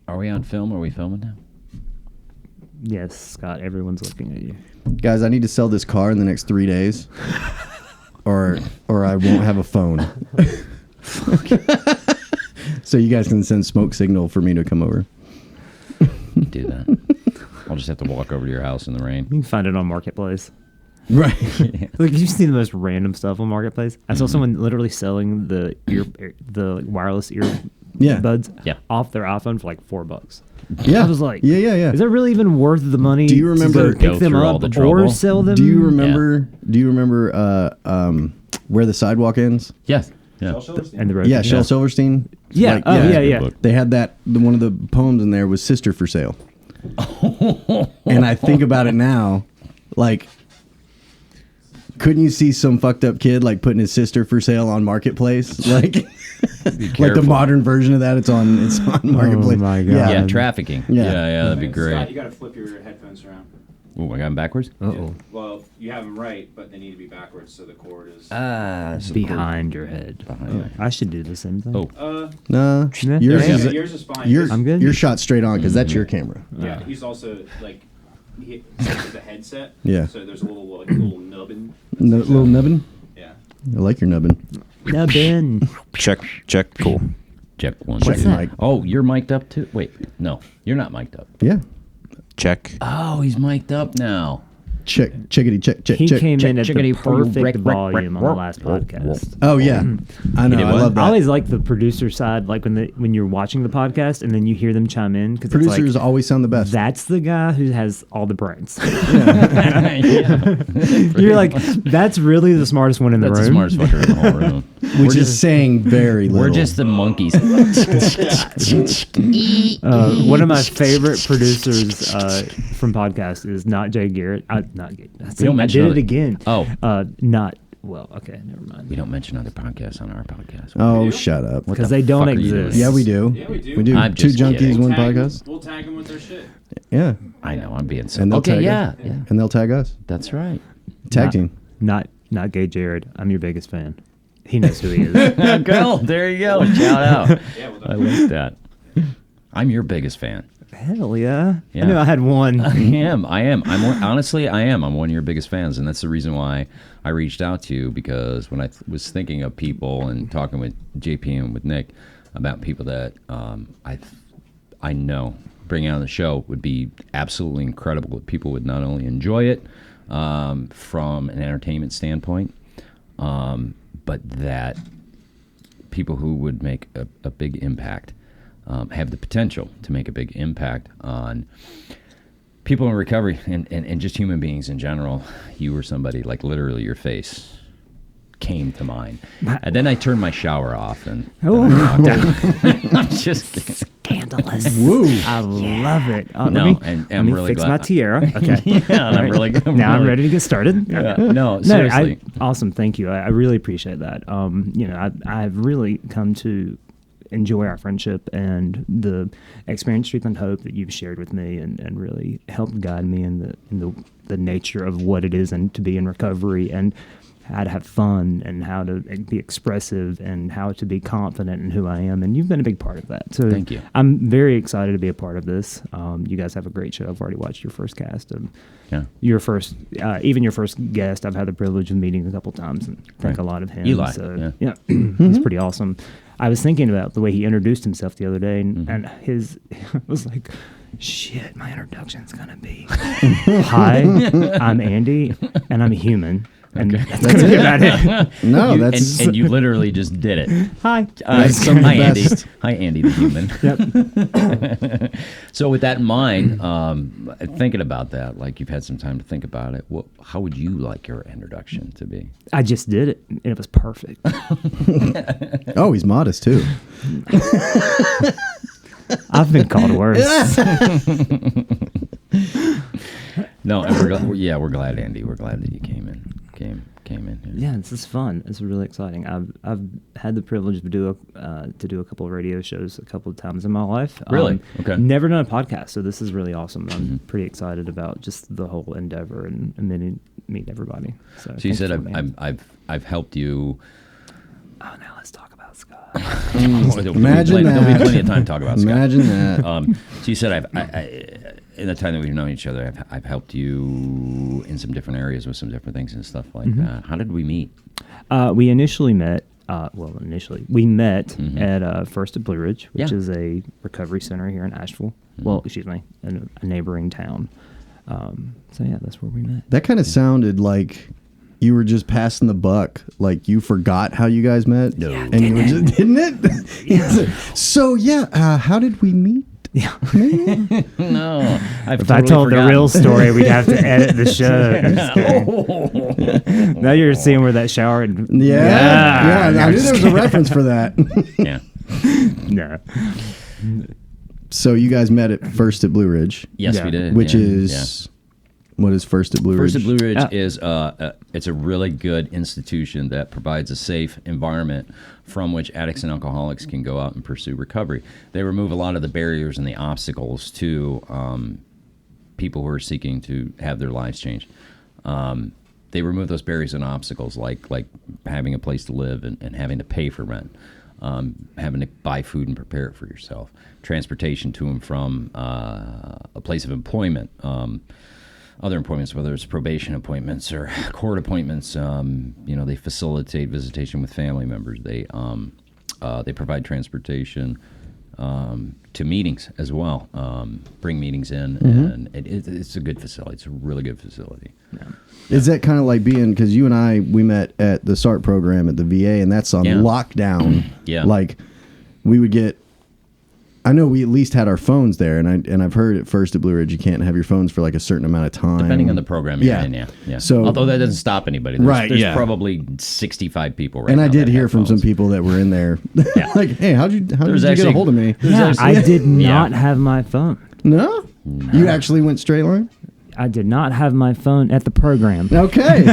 Are we on film? Are we filming now? Yes, Scott, everyone's looking at you. Guys, I need to sell this car in the next 3 days, or I won't have a phone. So you guys can send smoke signal for me to come over. Do that. I'll just have to walk over to your house in the rain. You can find it on Marketplace. Right. Look, you see the most random stuff on Marketplace. I saw someone literally selling the wireless earbuds off their iPhone for like $4. Yeah. I was like, yeah. Is that really even worth the money? Do you remember to pick them up or sell them? Do you remember? Do you remember where the sidewalk ends? Yes. Yeah. And the road. Yeah, Shel Silverstein. Yeah. Like, yeah. They had that. One of the poems in there was "Sister for Sale," and I think about it now, like. Couldn't you see some fucked up kid like putting his sister for sale on Marketplace? Like the modern version of that. It's on Marketplace. Oh my God. Yeah, trafficking. Yeah, that'd be great. Scott, you got to flip your headphones around. Oh, I got them backwards? Uh-oh. Well, you have them right, but they need to be backwards, so the cord is... So Behind your head. I should do the same thing. Oh. No, yours is fine. I'm good. You're shot straight on because that's your camera. Yeah, he's also like... It's a headset. Yeah. So there's a little nubbin. Little nubbin? Yeah. I like your nubbin. Nubbin. Check. Cool. Check one. Check mic. Oh, you're mic'd up too? Wait, no. You're not mic'd up. Yeah. Check. Oh, he's mic'd up now. Chickity, check. He came check, in at the chickity, perfect volume on the last podcast. Oh, yeah. I know. I love that. I always like the producer side, like when you're watching the podcast and then you hear them chime in. Cause producers it's like, always sound the best. That's the guy who has all the brains. Yeah. You're like, that's really the smartest one in the That's the room. smartest fucker in the whole room. Which is saying very little. We're just the monkeys. One of my favorite producers from podcasts is not Jay Garrett. I did it again. Oh. Okay, never mind. We don't mention other podcasts on our podcast. Oh, shut up. Because they don't exist. Yeah, we do. Yeah, we do. We do. I'm Two just junkies, kidding. one podcast. We'll tag them with their shit. Yeah. I know, I'm being so... And they'll tag yeah. us. And they'll tag us. That's right. Tag team. Not Gay Jared. I'm your biggest fan. He knows who he is. Go. There you go. Shout out. Yeah, I like that. I'm your biggest fan. Hell yeah. Yeah. I knew I had one. I am. Honestly, I am. I'm one of your biggest fans, and that's the reason why I reached out to you, because when I was thinking of people and talking with JP and with Nick about people that I know bringing on the show would be absolutely incredible. People would not only enjoy it from an entertainment standpoint, but that people who would make a big impact. Have the potential to make a big impact on people in recovery and just human beings in general. You were somebody, like literally your face came to mind. And then I turned my shower off and I'm just Scandalous. Woo. I love it. I'm really fix glad. my tiara. Okay. Yeah, and I'm really good. I'm ready to get started. Yeah. No, seriously. Awesome. Thank you. I really appreciate that. I've really come to enjoy our friendship and the experience, truth, and hope that you've shared with me, and really helped guide me in the nature of what it is and to be in recovery, and how to have fun, and how to be expressive, and how to be confident in who I am. And you've been a big part of that. So thank you. I'm very excited to be a part of this. You guys have a great show. I've already watched your first cast. Your first guest, I've had the privilege of meeting a couple times and think a lot of him. Eli. So, he's pretty awesome. I was thinking about the way he introduced himself the other day, and his was like, shit, my introduction's going to be, hi, I'm Andy, and I'm a human. And that's going to be about it. No, that's... And you literally just did it. Hi. Hi, Andy. Hi, Andy the human. Yep. So with that in mind, thinking about that, like you've had some time to think about it, how would you like your introduction to be? I just did it, and it was perfect. Oh, he's modest, too. I've been called worse. No, and we're glad, Andy. We're glad that you came in. Came in here. Yeah, this is fun. It's really exciting. I've had the privilege to do a couple of radio shows a couple of times in my life. Really? Okay. Never done a podcast, so this is really awesome. I'm pretty excited about just the whole endeavor and meet everybody. So you said I've helped you. Oh, now let's talk about Scott. Imagine that. There'll be plenty of time to talk about Scott. Imagine that. So you said in the time that we've known each other, I've helped you in some different areas with some different things and stuff like that. How did we meet? We initially met. We met at First at Blue Ridge, which is a recovery center here in Asheville. Well, excuse me, a neighboring town. So yeah, that's where we met. That kind of sounded like you were just passing the buck. Like you forgot how you guys met. No. And you were just, didn't it? Yeah. So yeah, how did we meet? Yeah. No, If I told the real story, we'd have to edit the show. Now you're seeing where that shower. Yeah, I knew there was a reference for that. Yeah. No. So you guys met at First at Blue Ridge. Yes, Yeah. we did. Which yeah. is what is First at Blue Ridge? First at Blue Ridge Ah. is it's a really good institution that provides a safe environment from which addicts and alcoholics can go out and pursue recovery. They remove a lot of the barriers and the obstacles to people who are seeking to have their lives changed. They remove those barriers and obstacles like having a place to live and having to pay for rent, having to buy food and prepare it for yourself, transportation to and from a place of employment, other appointments, whether it's probation appointments or court appointments. They facilitate visitation with family members. They provide transportation to meetings as well. Bring meetings in, and it's a good facility. It's a really good facility. Yeah. Is that kind of like being, because you and we met at the SART program at the VA, and that's on lockdown. Yeah. Like we would get, I know we at least had our phones there, and I've heard at First at Blue Ridge you can't have your phones for like a certain amount of time. Depending on the program you're in, yeah. So, although that doesn't stop anybody. There's probably 65 people right and now. I did that hear have from some phones. people that were in there. Yeah. Like, hey, how did you get actually- a hold of me? Yeah, I did not Yeah. have my phone. No? You actually went straight line? I did not have my phone at the program. Okay.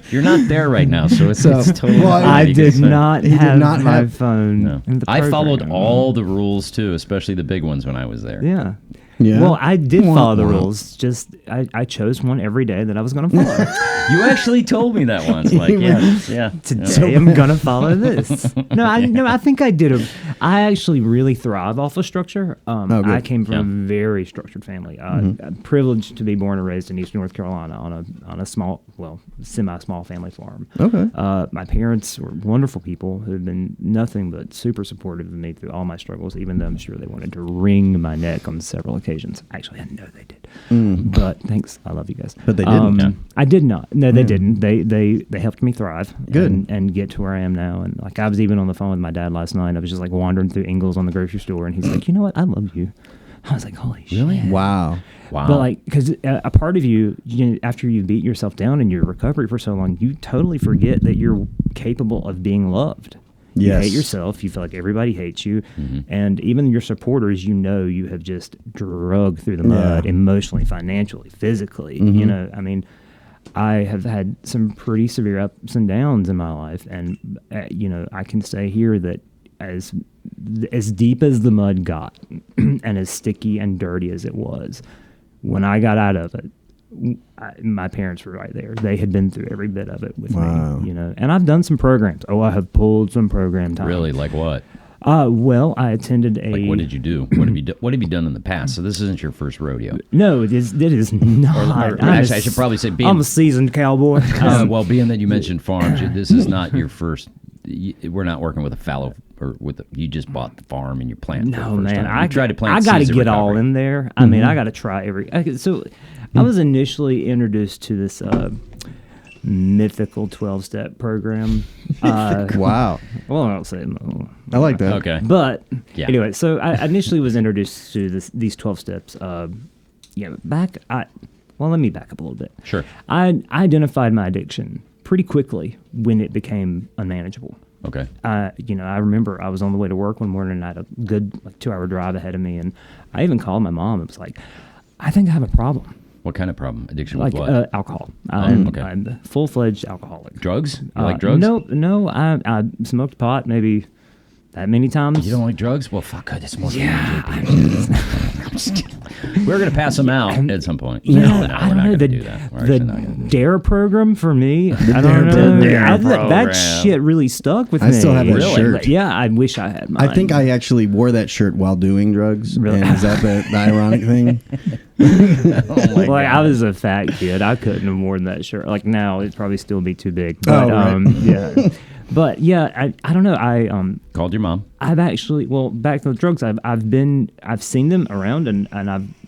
You're not there right now, so it's totally. well, fine. I You can did say- not He did have not my have- phone. No. In the I followed program. all the rules too, especially the big ones when I was there. Yeah. Yeah. Well, I did Wah, follow the wah. rules. Just I chose one every day that I was going to follow. You actually told me that once. Like, yeah. Today I'm going to follow this. I think I did. I actually really thrive off of structure. good. I came from a very structured family. I'm privileged to be born and raised in Eastern North Carolina on a small, semi-small family farm. Okay. My parents were wonderful people who have been nothing but super supportive of me through all my struggles, even though I'm sure they wanted to wring my neck on several occasions. Actually, I know they did. But thanks. I love you guys. But they didn't. Yeah. I did not. No, they didn't. They helped me thrive. Good. And get to where I am now. And like I was even on the phone with my dad last night. I was just like wandering through Ingles on the grocery store, and he's like, "You know what? I love you." I was like, "Holy shit!" Wow. Wow. But like, because a part of you, after you beat yourself down in your recovery for so long, you totally forget that you're capable of being loved. You Yes. hate yourself. You feel like everybody hates you. And even your supporters, you have just drugged through the mud emotionally, financially, physically. I mean, I have had some pretty severe ups and downs in my life. And, I can say here that as deep as the mud got and as sticky and dirty as it was, when I got out of it, my parents were right there. They had been through every bit of it with Wow. me, and I've done some programs. I have pulled some program time. Really, like what? Well, I attended a. Like, what did you do? What have you done in the past? So this isn't your first rodeo. No, it is not. Or actually, I should probably say, I'm a seasoned cowboy. well, being that you mentioned farms, this is not your first. We're not working with a fallow or you just bought the farm and you're planting. No, for the first man, time. You tried to plant. I got to seeds of get all recovery. in there. I mean, I got to try So, I was initially introduced to this mythical 12-step program. Wow. Well, I don't say it. I like that. Okay. But Yeah. anyway, so I initially was introduced to these 12 steps. Let me back up a little bit. Sure. I identified my addiction pretty quickly when it became unmanageable. Okay. I remember I was on the way to work one morning and I had a good 2-hour drive ahead of me, and I even called my mom. It was like, I think I have a problem. What kind of problem? Addiction Like with what? alcohol. okay. I'm a full-fledged alcoholic. Drugs? You like drugs? No. I smoked pot maybe that many times. You don't like drugs? Well, fuck, it's more. Yeah, I'm just kidding. We're gonna pass them out at some point. Yeah, No, I we're don't not know. gonna The, do that. We're the actually not gonna do that. DARE program for me, I DARE don't know. program. That program. shit really stuck with I me. still have that Really? shirt. But yeah, I wish I had mine. I think I actually wore that shirt while doing drugs. Really? And is that the ironic thing? Oh my Like I God. was a fat kid. I couldn't have worn that shirt. Like now, it'd probably still be too big. But right. yeah. But yeah, I don't know. Called your mom. I've actually back to the drugs. I've seen them around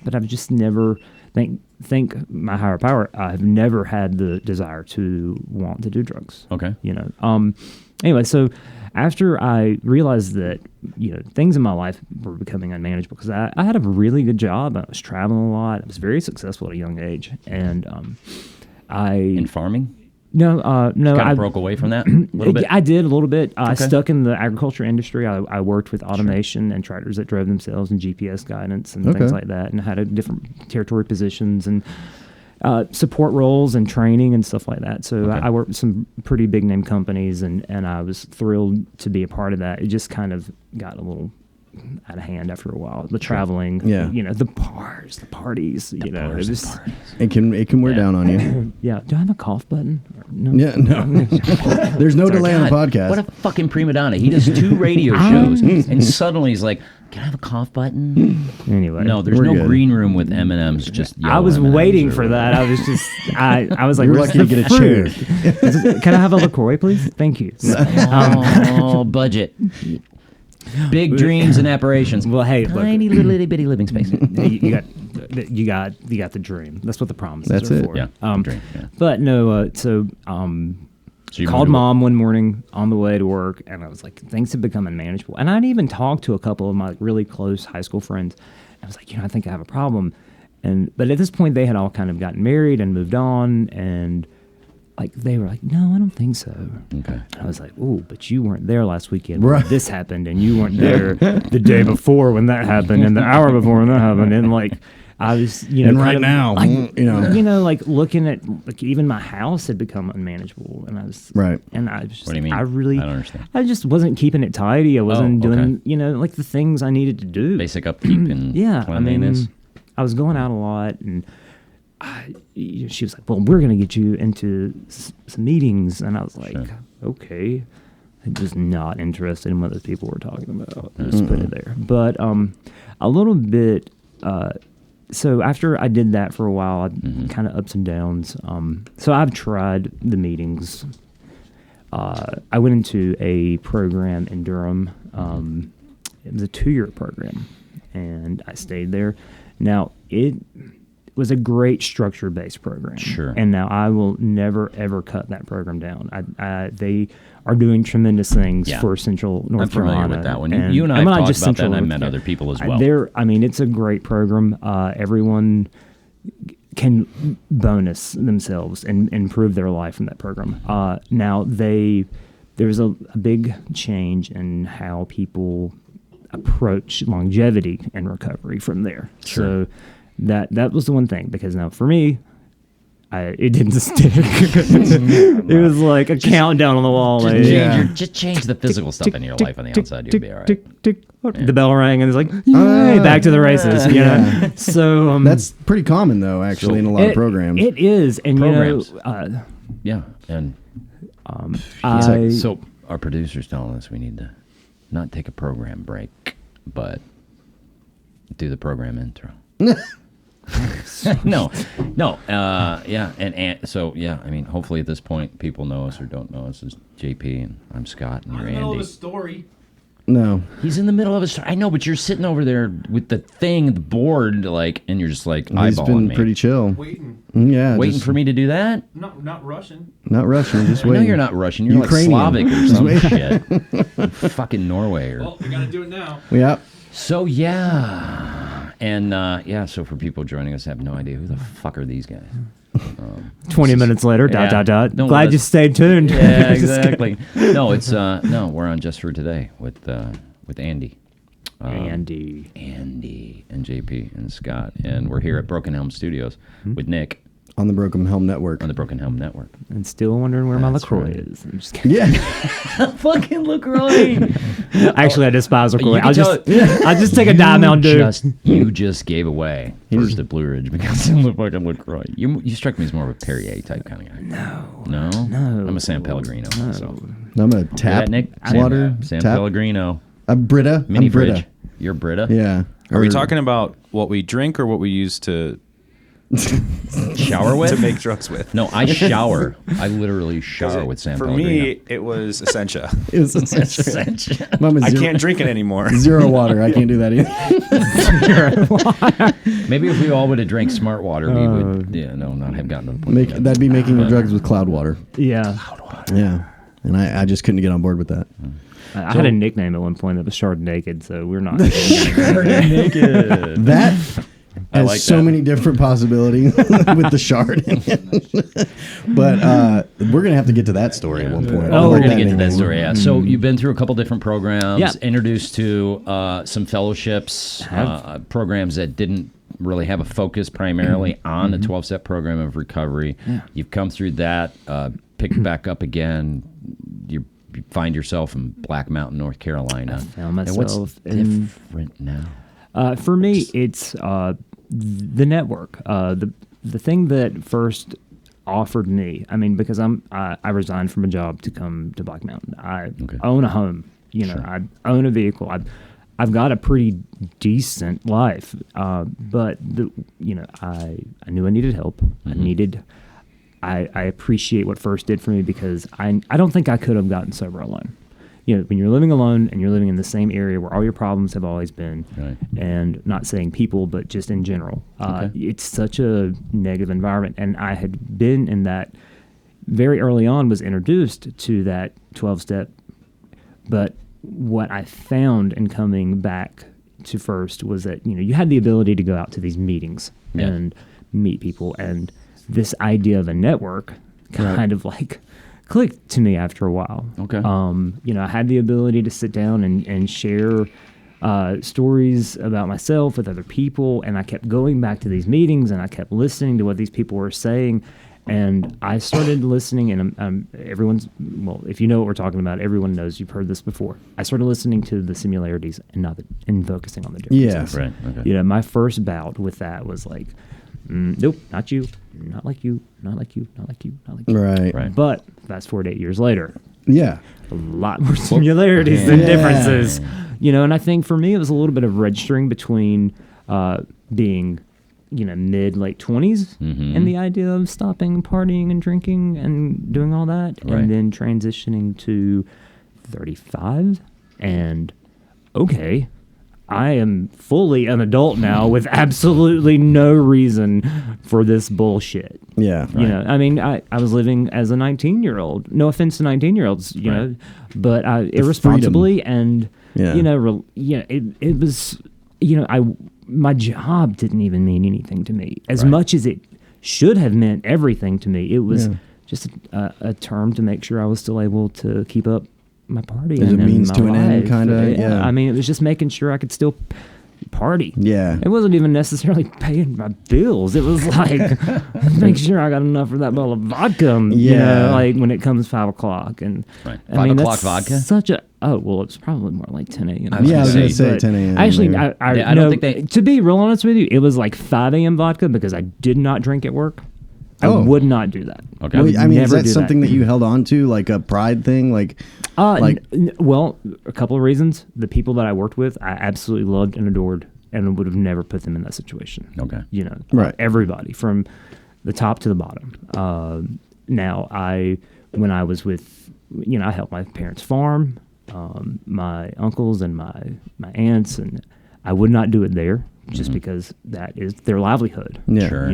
but I've just never think my higher power. I've never had the desire to want to do drugs. Okay. Anyway, so after I realized that things in my life were becoming unmanageable because I had a really good job. I was traveling a lot. I was very successful at a young age, and In farming, no, kind of broke away from that a little bit. I did a little bit. I Okay. stuck in the agriculture industry. I worked with automation and tractors that drove themselves and GPS guidance and things Okay. like that, and had a different territory positions and support roles and training and stuff like that. So Okay. I worked with some pretty big name companies, and I was thrilled to be a part of that. It just kind of got a little out of hand after a while. The traveling, Yeah. the bars, the parties, it was, It can wear Yeah. down on you. yeah. Do I have a cough button? Or no. Yeah, no. There's no delay on the God, podcast. What a fucking prima donna. He does 2 radio shows, and suddenly he's like, "Can I have a cough button?" Anyway, No, there's We're no good. green room with M&Ms. Just I yellow was M&Ms waiting or for whatever. that. I was just, I was like, You're "Where's lucky to the get a chair." fruit?" Can I have a LaCroix, please? Thank you. Oh, budget. Big dreams and aspirations. Well, hey, look, Tiny little itty bitty living space. you got the dream. That's what the promises That's are it. for. Yeah, dream. Yeah. But no, so So you called moved mom one morning on the way to work, and I was like, things have become unmanageable. And I'd even talked to a couple of my really close high school friends. I was like, I think I have a problem. But at this point, they had all kind of gotten married and moved on, and like they were like, no, I don't think so. Okay. I was like, oh, but you weren't there last weekend when Right. this happened, and you weren't there the day before when that happened, and the hour before when that happened, and like I was, And kind right of, now, like looking at like even my house had become unmanageable, and I was Right. and I was just, What do you mean? I really, I don't understand. I just wasn't keeping it tidy. I wasn't okay. doing, like the things I needed to do. Basic upkeep and Yeah, I mean, cleanliness. I was going out a lot, and she was like, "Well, we're gonna get you into some meetings," and I was like, Sure. "Okay." I'm just not interested in what those people were talking about. Just put it there. But a little bit. So after I did that for a while, kind of ups and downs. So I've tried the meetings. I went into a program in Durham. It was a 2-year program, and I stayed there. Now, it was a great structure-based program. Sure. And now I will never, ever cut that program down. They are doing tremendous things Yeah. for Central North I'm familiar Carolina. with that one. You and I have not talked just about that, and Central I've North met Carolina. other people as well. It's a great program. Everyone can bonus themselves and improve their life from that program. Now, there's a big change in how people approach longevity and recovery from there. Sure. So that was the one thing, because now for me, it didn't stick. It was like a countdown on the wall. Just, like, change just change the physical stuff in your life on the outside. You'll be all right. tick, tick. The bell rang, and it's like, yay, back to the races. You know. So That's pretty common though, actually, in a lot of programs. It is, and Programs. you Yeah, and know, so our producer's telling us we need to not take a program break, but do the program intro. no, yeah, and so yeah, I mean, hopefully at this point people know us or don't know us as JP, and I'm Scott, and I'm you're in the middle of Andy. a story. No. He's in the middle of a story. I know, but you're sitting over there with the thing, the board, like, and you're just like He's eyeballing been me, pretty chill. Waiting. Yeah. waiting just for me to do that. Not rushing. Not rushing, just I know waiting. you're not Russian. You're Ukrainian. like Slavic or Just some waiting. shit. Fucking Norway or. Well, we gotta do it now. Yeah. So yeah, and yeah. So for people joining us, I have no idea who the fuck are these guys. 20 minutes later, Yeah. dot. No, Glad you let's- stayed tuned. Yeah, exactly. No, it's no. We're on Just for Today with Andy. Andy. Andy and JP and Scott, and we're here at Broken Elm Studios with Nick. On the Broken Helm Network. on the Broken Helm Network. And still wondering where my That's LaCroix right. is. I'm just kidding. Yeah. Fucking LaCroix. Actually, I despise LaCroix. You can I'll just take a Diet Mountain Dew. You just gave away first at Blue Ridge because of the fucking LaCroix. You struck me as more of a Perrier type kind of guy. No. I'm a San Pellegrino myself. I'm a Hear tap that, Nick? water. San tap. Pellegrino. I'm Brita. Mini I'm Brita. fridge. You're Brita? Yeah. Are we talking about what we drink or what we use to Shower with? to make drugs with? No, I shower. I literally shower with San For Pellegrino. me, it was Essentia. It was essential. Mama, I can't drink it anymore. Zero water. I can't do that either. Maybe if we all would have drank smart water, we would, not have gotten to the point. That'd be making the drugs with cloud water. Yeah. Yeah. And I just couldn't get on board with that. I had a nickname at one point that was Shard Naked, so we're not. Naked. That has like so that. many different possibilities with the shard in it. But we're going to have to get to that story at one point. Oh, We're Like going to get to that name. story, yeah. So you've been through a couple different programs, Yeah. introduced to some fellowships, programs that didn't really have a focus primarily on the 12-step program of recovery. Yeah. You've come through that, picked back up again. You find yourself in Black Mountain, North Carolina. found And what's myself in- different now? For me, it's the network. The thing that first offered me, I mean, because I resigned from a job to come to Black Mountain. I own a home. I own a vehicle. I've got a pretty decent life. But I knew I needed help. I appreciate what First did for me because I don't think I could have gotten sober alone. When you're living alone and you're living in the same area where all your problems have always been, Right. and not saying people, but just in general, it's such a negative environment. And I had been in that very early on, was introduced to that 12-step. But what I found in coming back to First was that, you had the ability to go out to these meetings and meet people. And this idea of a network kind of like clicked to me after a while. Okay. I had the ability to sit down and share stories about myself with other people, and I kept going back to these meetings, and I kept listening to what these people were saying, and I started listening, and if you know what we're talking about, everyone knows, you've heard this before. I started listening to the similarities and focusing on the differences. Yeah. Right. Okay. My first bout with that was like, nope, not you, not like you, not like you, not like you, not like you. Right. Right. But fast forward 8 years later, Yeah. a lot more similarities than Yeah. differences. And I think for me it was a little bit of registering between being, mid-late 20s and the idea of stopping partying and drinking and doing all that, Right. and then transitioning to 35 and okay, I am fully an adult now with absolutely no reason for this bullshit. Yeah. I was living as a 19-year-old. No offense to 19-year-olds, but irresponsibly and Yeah. it was my job didn't even mean anything to me as much as it should have meant everything to me. It was just a term to make sure I was still able to keep up my partying. As a and means my to an end, life. kinda, yeah. It was just making sure I could still party. Yeah. It wasn't even necessarily paying my bills. It was like make sure I got enough for that bottle of vodka. Yeah. Like when it comes 5 o'clock and Right. I 5 mean, o'clock that's vodka? Such a it's probably more like 10 a.m. I was Yeah, I was gonna going to say but 10 a.m. Actually, maybe. I I don't think they- to be real honest with you, it was like 5 a.m. vodka because I did not drink at work. I Oh. would not do that. Okay. I would Well, I mean, is never that do something that you held on to, like a pride thing? Like, Well, a couple of reasons. The people that I worked with, I absolutely loved and adored, and would have never put them in that situation. Okay. Right. Everybody from the top to the bottom. Now, when I was with, I helped my parents farm, my uncles and my aunts, and I would not do it there just because that is their livelihood. yeah. Sure.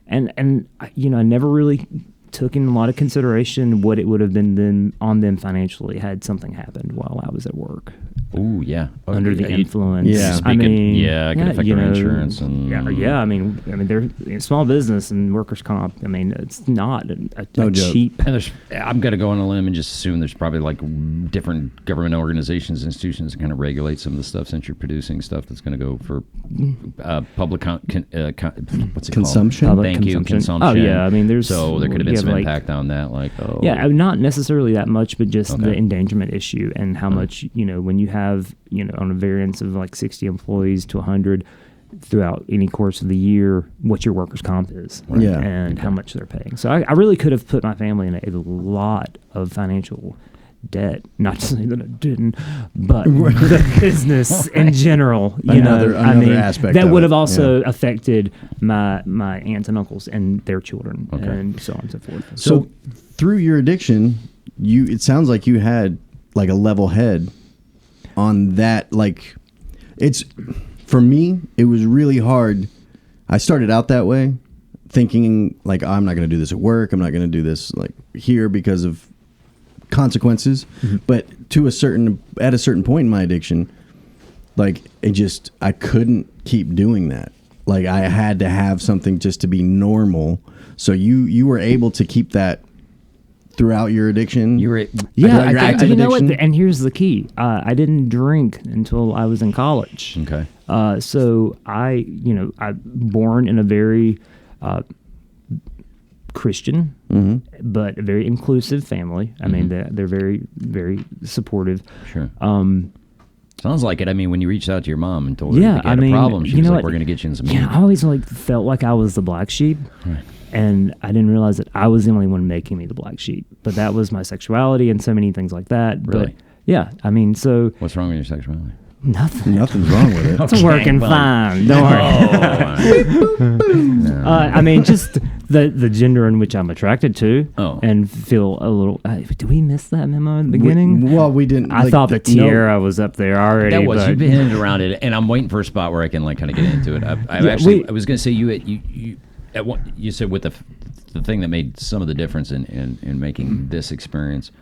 And I never really took in a lot of consideration what it would have been then on them financially had something happened while I was at work. Oh yeah, Under the influence. Yeah. I it could affect their insurance and yeah. I mean, they're small business and workers' comp. I mean, it's not a No joke. cheap. And I'm going to go on a limb and just assume there's probably like different government organizations, institutions that kind of regulate some of the stuff since you're producing stuff that's going to go for public what's it Consumption? called? Public Thank you, consumption. consumption. Oh yeah, I mean, there's so there could have been you some have, like, impact on that, like Yeah, not necessarily that much, but just the Okay. endangerment issue and how much, when you have, on a variance of like 60 employees to 100 throughout any course of the year, what your workers' comp is Yeah. and how much they're paying. So I really could have put my family in a lot of financial debt. Not to say that I didn't, but the business in general, Another aspect that of would it, have also affected my aunts and uncles and their children Okay. and so on and so forth. So through your addiction, it sounds like you had like a level head on that. Like, it's, for me, it was really hard. I started out that way thinking like, I'm not going to do this at work. I'm not going to do this like here because of consequences. But at a certain point in my addiction, like I couldn't keep doing that. Like I had to have something just to be normal. So you were able to keep that throughout your addiction. you were Yeah, Throughout I your think, active you know what? addiction? And here's the key: I didn't drink until I was in college. okay. So I born in a very Christian, but a very inclusive family. I mean, they're very, very supportive. Sure. Sounds like it. I mean, when you reached out to your mom and told her Yeah, that you had I mean, a problem, she you was know like, what? "We're going to get you in some Yeah, I always felt like I was the black sheep. Right. And I didn't realize that I was the only one making me the black sheep. But that was my sexuality and so many things like that. Really? But yeah, I mean, so What's wrong with your sexuality?" nothing. Nothing's wrong with it. It's working well, fine. Don't worry. No. I mean, just the gender in which I'm attracted to, Oh. and feel a little. Did we miss that memo in the beginning? We didn't. I like, thought the no. tiara was up there already. That was but you've been hinted around it, and I'm waiting for a spot where I can like kind of get into it. I was going to say you at one, you said with the thing that made some of the difference in making this experience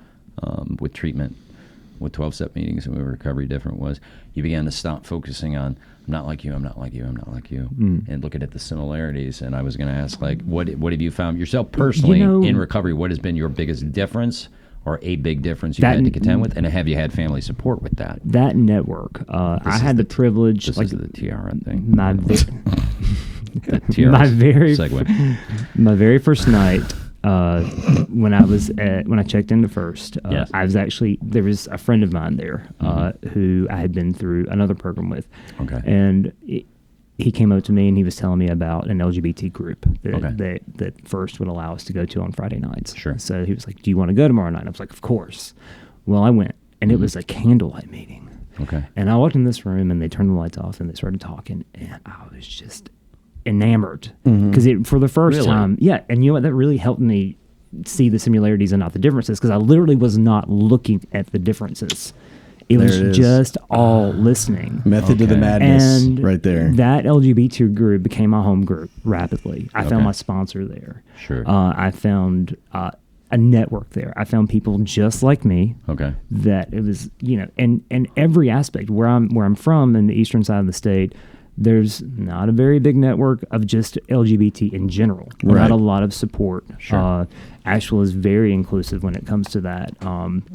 with treatment, with 12-step meetings and with recovery different was you began to stop focusing on I'm not like you, I'm not like you, I'm not like you, and looking at the similarities. And I was going to ask like what have you found yourself personally in recovery? What has been your biggest difference? Or a big difference you had to contend with, and have you had family support with that? that network. I had the privilege. This is the tiara thing. My The tiara my very segue. my very first night when I checked into First, Yes. I was there was a friend of mine there who I had been through another program with. Okay. And he came up to me and he was telling me about an LGBT group that First would allow us to go to on Friday nights. Sure. So he was like, "Do you want to go tomorrow night?" I was like, "Of course." Well, I went, and it was a candlelight meeting. Okay. And I walked in this room, and they turned the lights off, and they started talking, and I was just enamored because for the first Really? time, yeah. And you know what? That really helped me see the similarities and not the differences, because I literally was not looking at the differences. It There was it is. just all listening. Method to the Okay. madness, And right there. that LGBT group became my home group rapidly. I found Okay. my sponsor there. Sure. I found a network there. I found people just like me. Okay. That it was, and every aspect where I'm from in the eastern side of the state, there's not a very big network of just LGBT in general. Right. Not a lot of support. Sure. Asheville is very inclusive when it comes to that.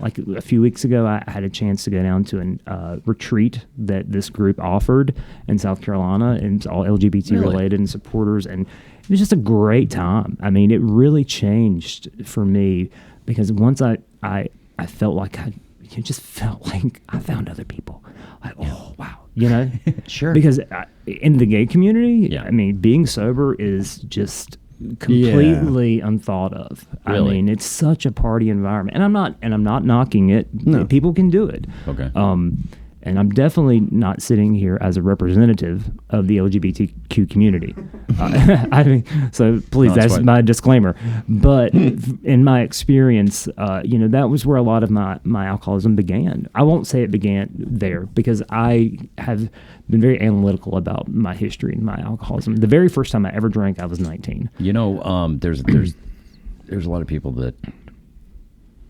Like a few weeks ago, I had a chance to go down to a retreat that this group offered in South Carolina, and it's all LGBT Really? related and supporters, and it was just a great time. I mean, it really changed for me, because once I felt like just felt like I found other people. Like, oh wow, Sure. Because in the gay community, Yeah. I mean, being sober is just completely unthought of. Really? I mean, it's such a party environment, and I'm not knocking it. No. People can do it. Okay. And I'm definitely not sitting here as a representative of the LGBTQ community. I mean, so please, No, that's that's fine. my disclaimer. But in my experience, that was where a lot of my alcoholism began. I won't say it began there, because I have been very analytical about my history and my alcoholism. The very first time I ever drank, I was 19. There's there's a lot of people that.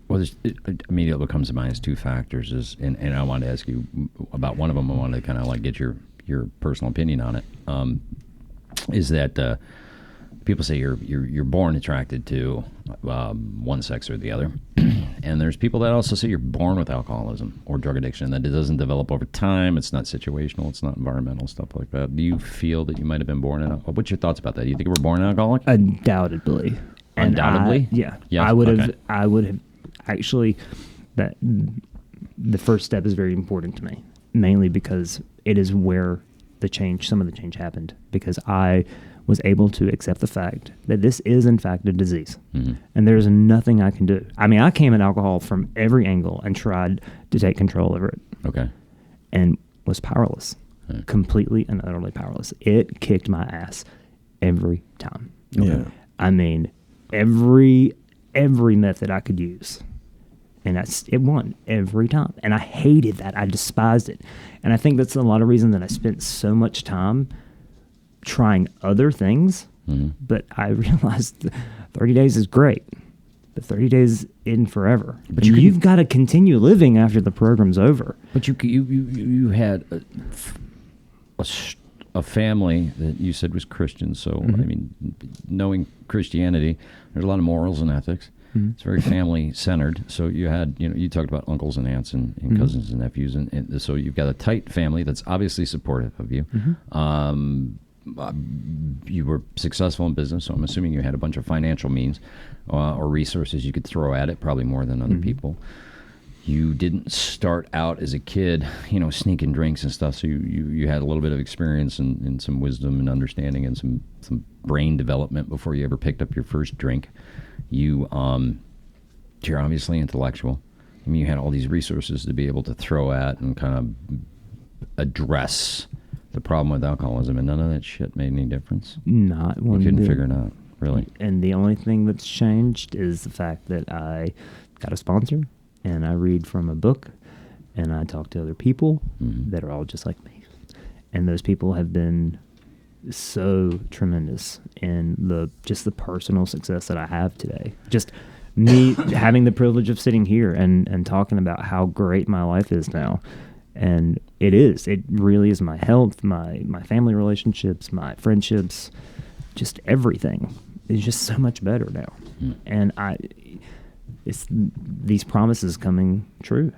Well, immediately what comes to mind is two factors. And I wanted to ask you about one of them. I wanted to kind of like get your personal opinion on it. Is that people say you're born attracted to one sex or the other, and there's people that also say you're born with alcoholism or drug addiction, that it doesn't develop over time. It's not situational. It's not environmental, stuff like that. Do you feel that you might have been born in? What's your thoughts about that? Do you think you were born an alcoholic? Undoubtedly. Undoubtedly? Yeah. Yeah. I would Okay. have. I would have. Actually, that the first step is very important to me, mainly because it is where some of the change happened, because I was able to accept the fact that this is in fact a disease, and there's nothing I can do. I mean, I came at alcohol from every angle and tried to take control over it. Okay. And was powerless, completely and utterly powerless. It kicked my ass every time. Yeah. I mean, every method I could use. And it won every time. And I hated that. I despised it. And I think that's a lot of reason that I spent so much time trying other things. But I realized 30 days is great. But 30 days isn't forever. But you've got to continue living after the program's over. But you had a family that you said was Christian. So, I mean, knowing Christianity, there's a lot of morals and ethics. It's very family centered. So you had, you talked about uncles and aunts and cousins and nephews, and so you've got a tight family that's obviously supportive of you. You were successful in business, so I'm assuming you had a bunch of financial means or resources you could throw at it, probably more than other people. You didn't start out as a kid, sneaking drinks and stuff. So you had a little bit of experience and some wisdom and understanding and some brain development before you ever picked up your first drink. You're obviously intellectual. I mean, you had all these resources to be able to throw at and kind of address the problem with alcoholism, and none of that shit made any difference. Not one. You couldn't bit. figure it out, really. And the only thing that's changed is the fact that I got a sponsor, and I read from a book, and I talk to other people that are all just like me. And those people have been so tremendous in the personal success that I have today. Just me having the privilege of sitting here and talking about how great my life is now. And it really is my health, my family relationships, my friendships, just everything is just so much better now. And it's these promises coming true.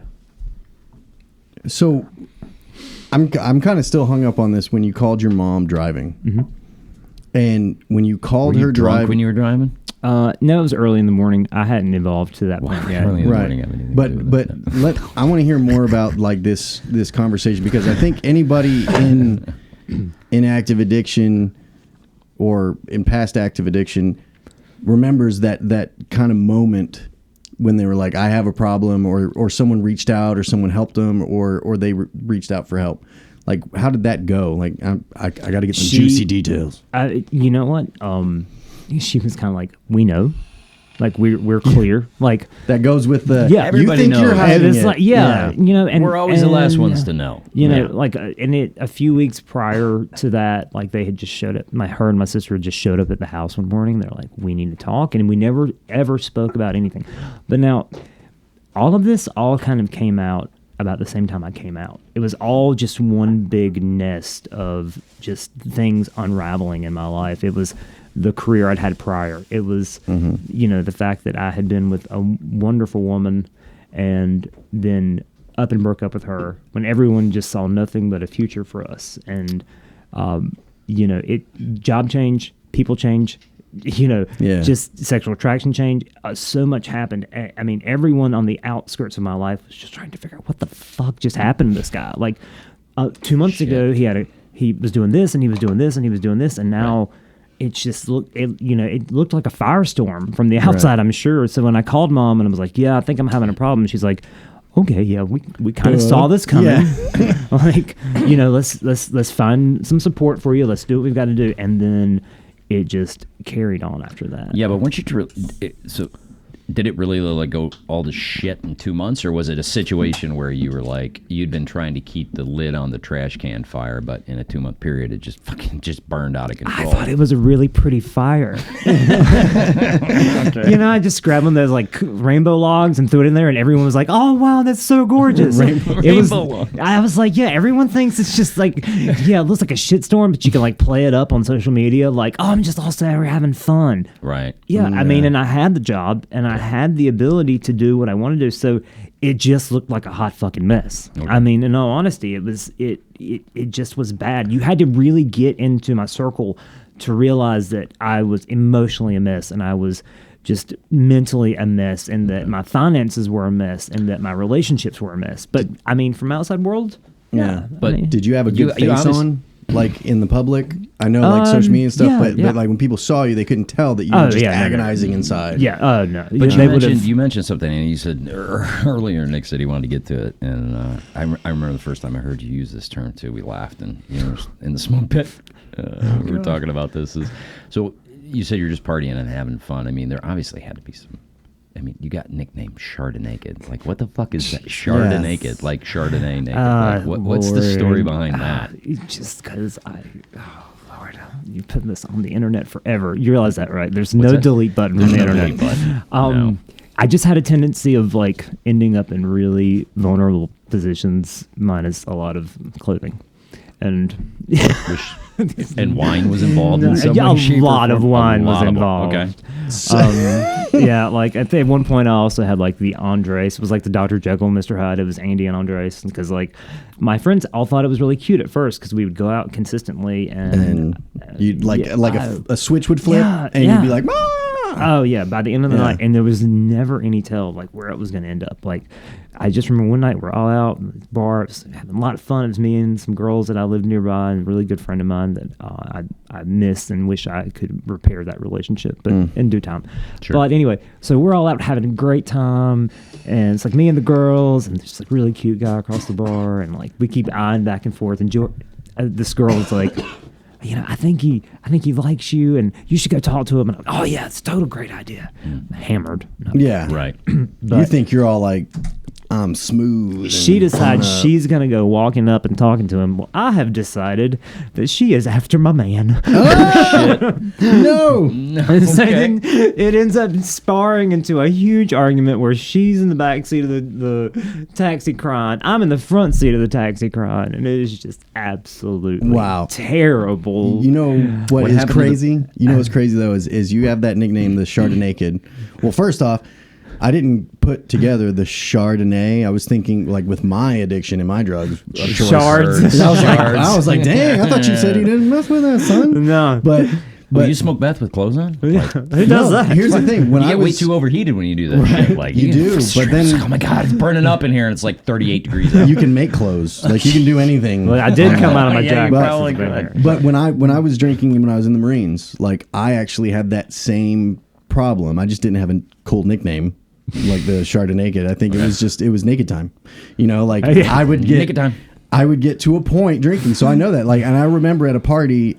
So I'm kind of still hung up on this when you called your mom driving. And when you called Were you her drunk driving, when you were driving? No, it was early in the morning. I hadn't evolved to that point yet. Early in the right? morning, have anything to do with But it. I want to hear more about like this conversation, because I think anybody in active addiction or in past active addiction remembers that kind of moment when they were like, I have a problem, or someone reached out, or someone helped them, or they reached out for help. Like, how did that go? Like, I got to get some juicy details. You know what? She was kind of like, we know, like we're clear, like That goes with the everybody you think you're knows. hiding it's it. like and We're always the last ones to know. Like a few weeks prior to that, like they had just showed up. Her and my sister had just showed up at the house one morning. They're like, we need to talk, and we never ever spoke about anything. But now, all of this all kind of came out about the same time I came out. It was all just one big nest of just things unraveling in my life. It was the career I'd had prior. It was, the fact that I had been with a wonderful woman and then up and broke up with her when everyone just saw nothing but a future for us. And, job change, people change, just sexual attraction change. So much happened. I mean, everyone on the outskirts of my life was just trying to figure out what the fuck just happened to this guy. Like 2 months ago, he was doing this and he was doing this and he was doing this, and now it just looked like a firestorm from the outside. Right. I'm sure. So when I called mom and I was like, yeah, I think I'm having a problem, she's like, okay, yeah, we kind of saw this coming. Yeah. Like, let's find some support for you. Let's do what we've got to do. And then it just carried on after that. Yeah, but once you did it really like go all to shit in 2 months, or was it a situation where you were like you'd been trying to keep the lid on the trash can fire, but in a 2-month period it just fucking just burned out of I control? thought it was a really pretty fire. I just grabbed one of those like rainbow logs and threw it in there, and everyone was like, "Oh wow, that's so gorgeous!" Rainbow log. I was like, "Yeah." Everyone thinks it's just like, yeah, it looks like a shitstorm, but you can like play it up on social media, like, "Oh, I'm just all set here having fun." Right. Yeah, I mean, and I had the job, and I had the ability to do what I wanted to do, so it just looked like a hot fucking mess. Okay. I mean, in all honesty, it just was bad. You had to really get into my circle to realize that I was emotionally a mess, and I was just mentally a mess, and that my finances were a mess, and that my relationships were a mess. But I mean, from outside world, yeah. But I mean, Did you have a You- good you face obvious- on? Like in the public? I know like social media and stuff, yeah, but yeah. like when people saw you, they couldn't tell that you Oh, were just yeah, no, no. agonizing inside. yeah, no. But they would've- you mentioned something, and you said earlier, Nick said he wanted to get to it, and I remember the first time I heard you use this term too. We laughed, and in the smoke pit, we were talking about this. So you said you're just partying and having fun. I mean, there obviously had to be some. I mean, you got nicknamed Chardonnay. Like, what the fuck is that? Chardonnay, Yes. like Chardonnay naked. Like, what's the Lord. story behind that? Just because Lord, you put this on the internet forever. You realize that, right? There's no that? delete button on the no internet. delete button. No. I just had a tendency of like ending up in really vulnerable positions, minus a lot of clothing, and And wine was involved in some yeah, way, shape, a or lot of form? wine A was lot of- involved. Okay. Yeah, like I think at one point I also had like the Andres. It was like the Dr. Jekyll and Mr. Hyde. It was Andy and Andres, because like my friends all thought it was really cute at first because we would go out consistently and You'd like yeah, like a switch would flip, yeah, and yeah. you'd be like, "Ma!" oh yeah, by the end of the Yeah. night, and there was never any tell like where it was going to end up. Like I just remember one night we're all out in the bar, it was having a lot of fun. It was me and some girls that I lived nearby, and a really good friend of mine that I missed and wish I could repair that relationship, but in due time. Sure. But anyway, so we're all out having a great time, and it's like me and the girls, and there's like really cute guy across the bar, and like we keep eyeing back and forth, and this girl is like, I think he likes you, and you should go talk to him. And I'm like, oh yeah, it's a total great idea. Hammered. No. Yeah, Right. You But- think you're all like, I'm smooth. She and decides fun up. she's gonna go walking up and talking to him. Well, I have decided that she is after my man. No. And so then it ends up sparring into a huge argument where she's in the back seat of the taxi crying. I'm in the front seat of the taxi crying, and it is just absolutely Wow. terrible. You know what is happened to the- crazy? You know what's crazy though is you have that nickname, the Chardonnay. Well, first off, I didn't put together the Chardonnay. I was thinking like with my addiction and my drugs, of choice. Shards. I was like, dang, I thought you said you didn't mess with that, son. No. But Well, you smoke meth with clothes on? Who does no, that? here's the thing. When You I get was way too overheated when you do that shit. Like you do, but then- it's like, oh my god, it's burning up in here, and it's like 38 degrees out. you can make clothes. Like you can do anything. Well, I did come out of my Yeah, jacket. you But- probably could. But when I was drinking and when I was in the Marines, like I actually had that same problem. I just didn't have a cool nickname like the Chardonnay. I think it was naked time. Like Yeah. I would get Naked time. I would get to a point drinking, so I know that. Like, and I remember at a party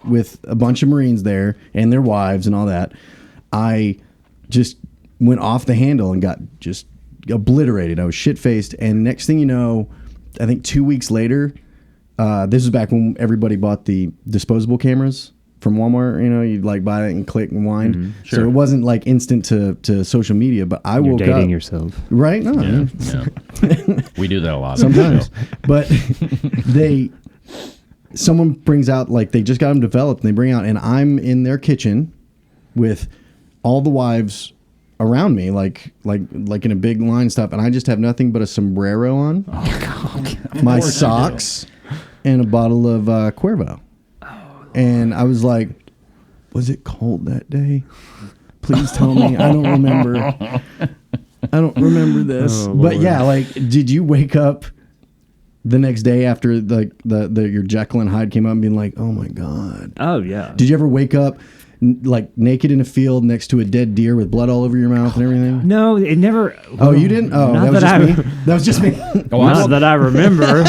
with a bunch of Marines there and their wives and all that, I just went off the handle and got just obliterated. I was shit faced, and next thing you know, I think 2 weeks later, this was back when everybody bought the disposable cameras from Walmart. You'd like buy it and click and wind. So Sure. it wasn't like instant to social media. But I You're woke dating up yourself. right. No, I mean, Yeah. We do that a lot. sometimes. But someone brings out, like, they just got them developed, and they bring out, and I'm in their kitchen with all the wives around me, like in a big line stuff, and I just have nothing but a sombrero on, my socks, and a bottle of Cuervo. And I was like, was it cold that day? Please tell me. I don't remember. I don't remember this. Oh, But Lord. yeah, like, did you wake up the next day after like the your Jekyll and Hyde came up and being like, oh my God? Oh yeah. Did you ever wake up like naked in a field next to a dead deer with blood all over your mouth and everything? No, it never. Oh, you didn't? Oh, Not that was just me. That was just me. Not that I remember.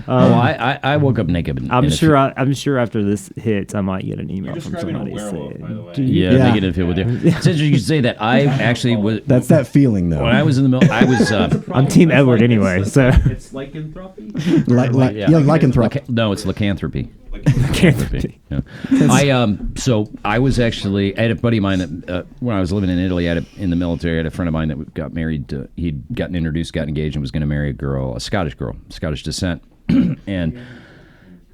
I woke up naked. I'm sure after this hits, I might get an email You're from describing a somebody werewolf, saying, by the way. "Do you-" Yeah, Yeah. naked in a field with you. It's interesting you say that. I actually was. That's that feeling, though. When I was in the middle, I was. I'm Team Edward anyway, so It's lycanthropy. Lycanthrope. No, it's lycanthropy. lycanthropy. Yeah. So I was actually, I had a buddy of mine that when I was living in Italy, in the military, I had a friend of mine that got married. He'd gotten introduced, got engaged, and was going to marry a Scottish girl, Scottish descent, and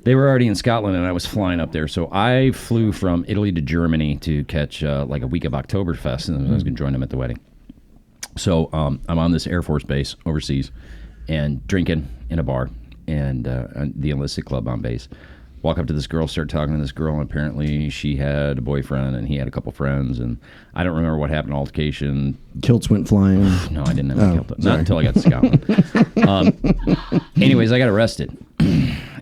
they were already in Scotland, and I was flying up there. So I flew from Italy to Germany to catch like a week of Oktoberfest, and I was going to join them at the wedding. So I'm on this Air Force base overseas, and drinking in a bar, and the enlisted club on base. Walk up to this girl, start talking to this girl, and apparently she had a boyfriend, and he had a couple friends, and I don't remember what happened. Altercation. Kilts went flying. No, I didn't have a kilt. Not until I got to Scotland. Anyways, I got arrested,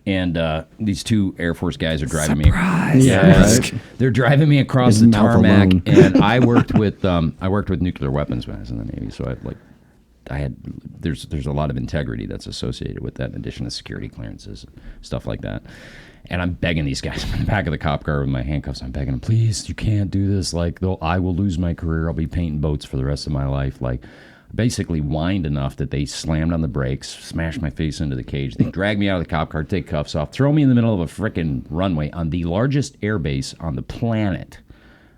and these two Air Force guys are driving me. Yeah, right. They're driving me across His the mouth tarmac, alone. and I worked with nuclear weapons when I was in the Navy, so there's a lot of integrity that's associated with that, in addition to security clearances, stuff like that. And I'm begging these guys in the back of the cop car with my handcuffs. I'm begging them, please, you can't do this. Like, I will lose my career. I'll be painting boats for the rest of my life. Like, basically whined enough that they slammed on the brakes, smashed my face into the cage. They dragged me out of the cop car, take cuffs off, throw me in the middle of a frickin' runway on the largest air base on the planet.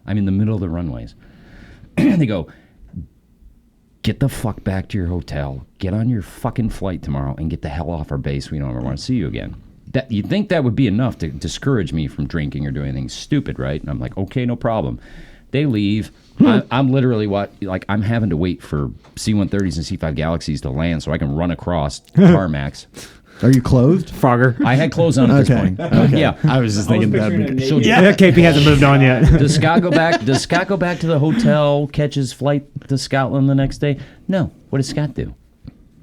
I'm in the middle of the runways. They go, get the fuck back to your hotel, get on your fucking flight tomorrow, and get the hell off our base. We don't ever want to see you again. That you'd think that would be enough to discourage me from drinking or doing anything stupid, right? And I'm like, okay, no problem. They leave. I'm literally I'm having to wait for C-130s and C-5 Galaxies to land so I can run across tarmacs. Are you clothed? Frogger. I had clothes on at this point. Okay. Yeah. I was just thinking that. So Yeah, KP hasn't moved on yet. Does Scott go back? Does Scott go back to the hotel, catch his flight to Scotland the next day? No. What does Scott do?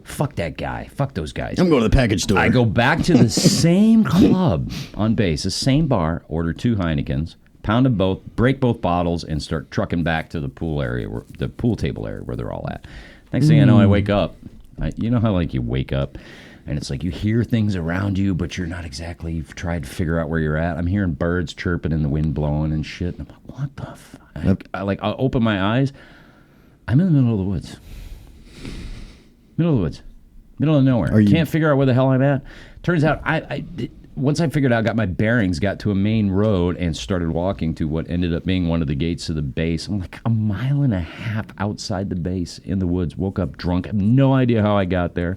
Fuck that guy. Fuck those guys. I'm going to the package store. I go back to the same club on base, the same bar, order 2 Heinekens, pound them both, break both bottles, and start trucking back to the pool area, the pool table area where they're all at. Next thing I know, I wake up. You know how you wake up, and it's like you hear things around you, but you're not exactly. You've tried to figure out where you're at. I'm hearing birds chirping and the wind blowing and shit. And I'm like, what the fuck? I open my eyes. I'm in the middle of the woods. Middle of nowhere. Can't figure out where the hell I'm at. Turns out, once I figured out, got my bearings, got to a main road, and started walking to what ended up being one of the gates of the base. I'm like a mile and a half outside the base in the woods. Woke up drunk. I have no idea how I got there.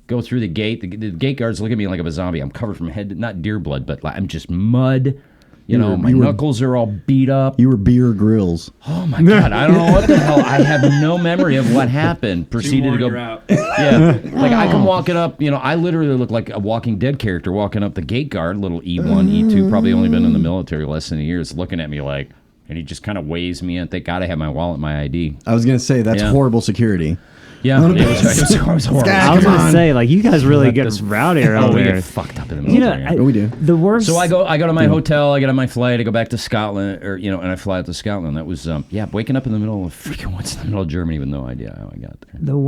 Go through the gate. The gate guards look at me like I'm a zombie. I'm covered from head to, not deer blood, but I'm just mud. My knuckles are all beat up. You were beer grills. Oh my God, I don't know what the hell. I have no memory of what happened. Proceeded to go. Out. Yeah, like I come walking up. I literally look like a Walking Dead character walking up the gate guard, little E1, E2, probably only been in the military less than a year. Is looking at me like, and he just kind of waves me in. Thank God I have my wallet, my ID. I was going to say, that's horrible security. Yeah, it was horrible. I was going to say, you guys really get rowdy around we there. get fucked up in the military. We do. The worst. So I go to my hotel. I get on my flight. I go back to Scotland, and I fly out to Scotland. That was waking up in the middle of freaking what's in the middle of Germany with no idea how I got there. The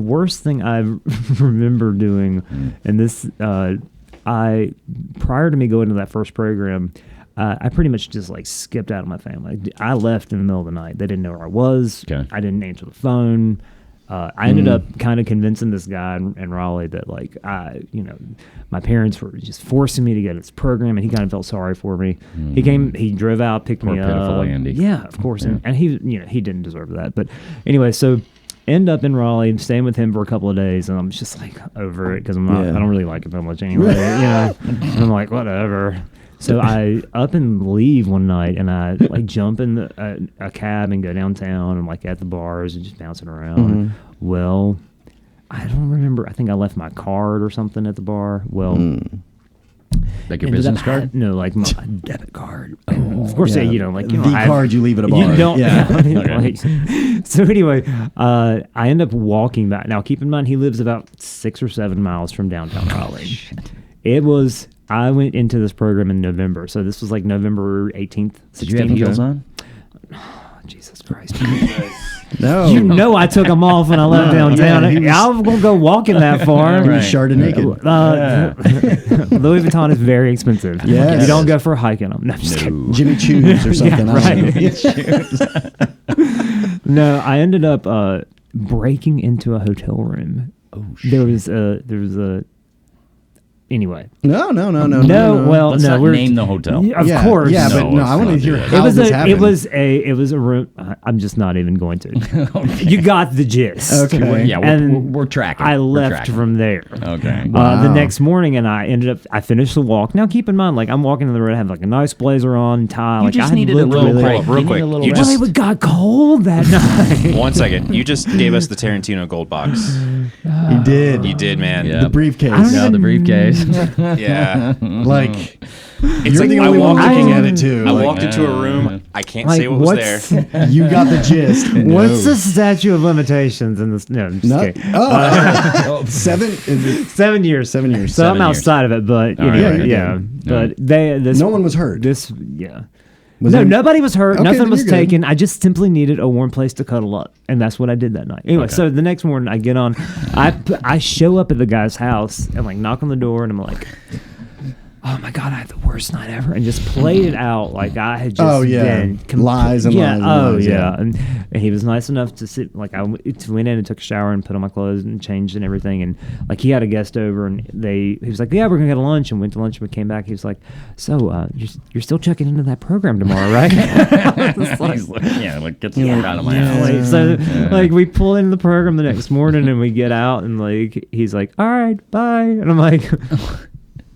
worst thing I remember doing, and this prior to me going to that first program, I pretty much just skipped out of my family. I left in the middle of the night. They didn't know where I was. Okay. I didn't answer the phone. I ended up kind of convincing this guy in Raleigh that my parents were just forcing me to get this program, and he kind of felt sorry for me. He drove out, picked me up. Pitiful Andy. Yeah, of course. Yeah. And he didn't deserve that. But anyway, so end up in Raleigh, staying with him for a couple of days, and I'm just over it because I don't really like him that much anyway. And I'm like, whatever. So I up and leave one night, and I jump in a cab and go downtown. I'm at the bars and just bouncing around. Well, I don't remember. I think I left my card or something at the bar. Well, like your business card? No, my debit card. Of course, the card you leave at a bar. You don't. Yeah. So anyway, I end up walking back. Now, keep in mind, he lives about 6 or 7 miles from downtown Raleigh. It was I went into this program in November, so this was like November 18th. 16th. Did you have heels on? Jesus Christ. No. You know I took them off when I left downtown. I was going to go walking that far. He was Chardonnay naked. Louis Vuitton is very expensive. Yes. You don't go for a hike in them. No, I'm just kidding. Jimmy Choo's or something. Right. No, I ended up breaking into a hotel room. Oh, shit. There was a anyway. No. Well, Let's not name the hotel. Yeah, of course. Yeah, but no, let's I want to not do hear that. how this happened. It was a room. I'm just not even going to. Okay. You got the gist. Okay. Yeah, we're tracking. I We're left tracking. from there. Okay. The next morning, and I finished the walk. Now, keep in mind, like I'm walking in the road, I have like a nice blazer on, tie. You like just I had needed a looked little really- break. real You need quick. a little You rest. Well, it got cold that night. 1 second. You just gave us the Tarantino gold box. He did. You did, man. Yeah. The briefcase. I don't No, the briefcase. Yeah. Like, It's you're like the I only one walked looking in- at it too. I Like, walked into a room. I can't Like, say what was what's- there. you got the gist. What's the statute of limitations in this? No, I'm just No. kidding. Oh, 7? Is it 7 years. 7 years? So I'm 7 years. outside of it, but All right, anyway, right. yeah. Yeah. But this No one was hurt. Yeah. Was No, there- nobody was hurt. Okay, Nothing then was you're good. taken. I just simply needed a warm place to cuddle up, and that's what I did that night. Anyway, Okay. so the next morning I get on, I show up at the guy's house and like knock on the door, and I'm like, oh my God, I had the worst night ever, and just played it out like I had just Oh, yeah. been Lies and yeah, lies and oh lies, yeah. yeah. And he was nice enough to sit, like I went in and took a shower and put on my clothes and changed and everything, and like he had a guest over, and he was like, yeah, we're gonna get lunch, and went to lunch, and we came back, he was like, so you're still checking into that program tomorrow, right? He's like, yeah, like get the fuck out of my house. Like, so like we pull into the program the next morning and we get out and like he's like, all right, bye, and I'm like,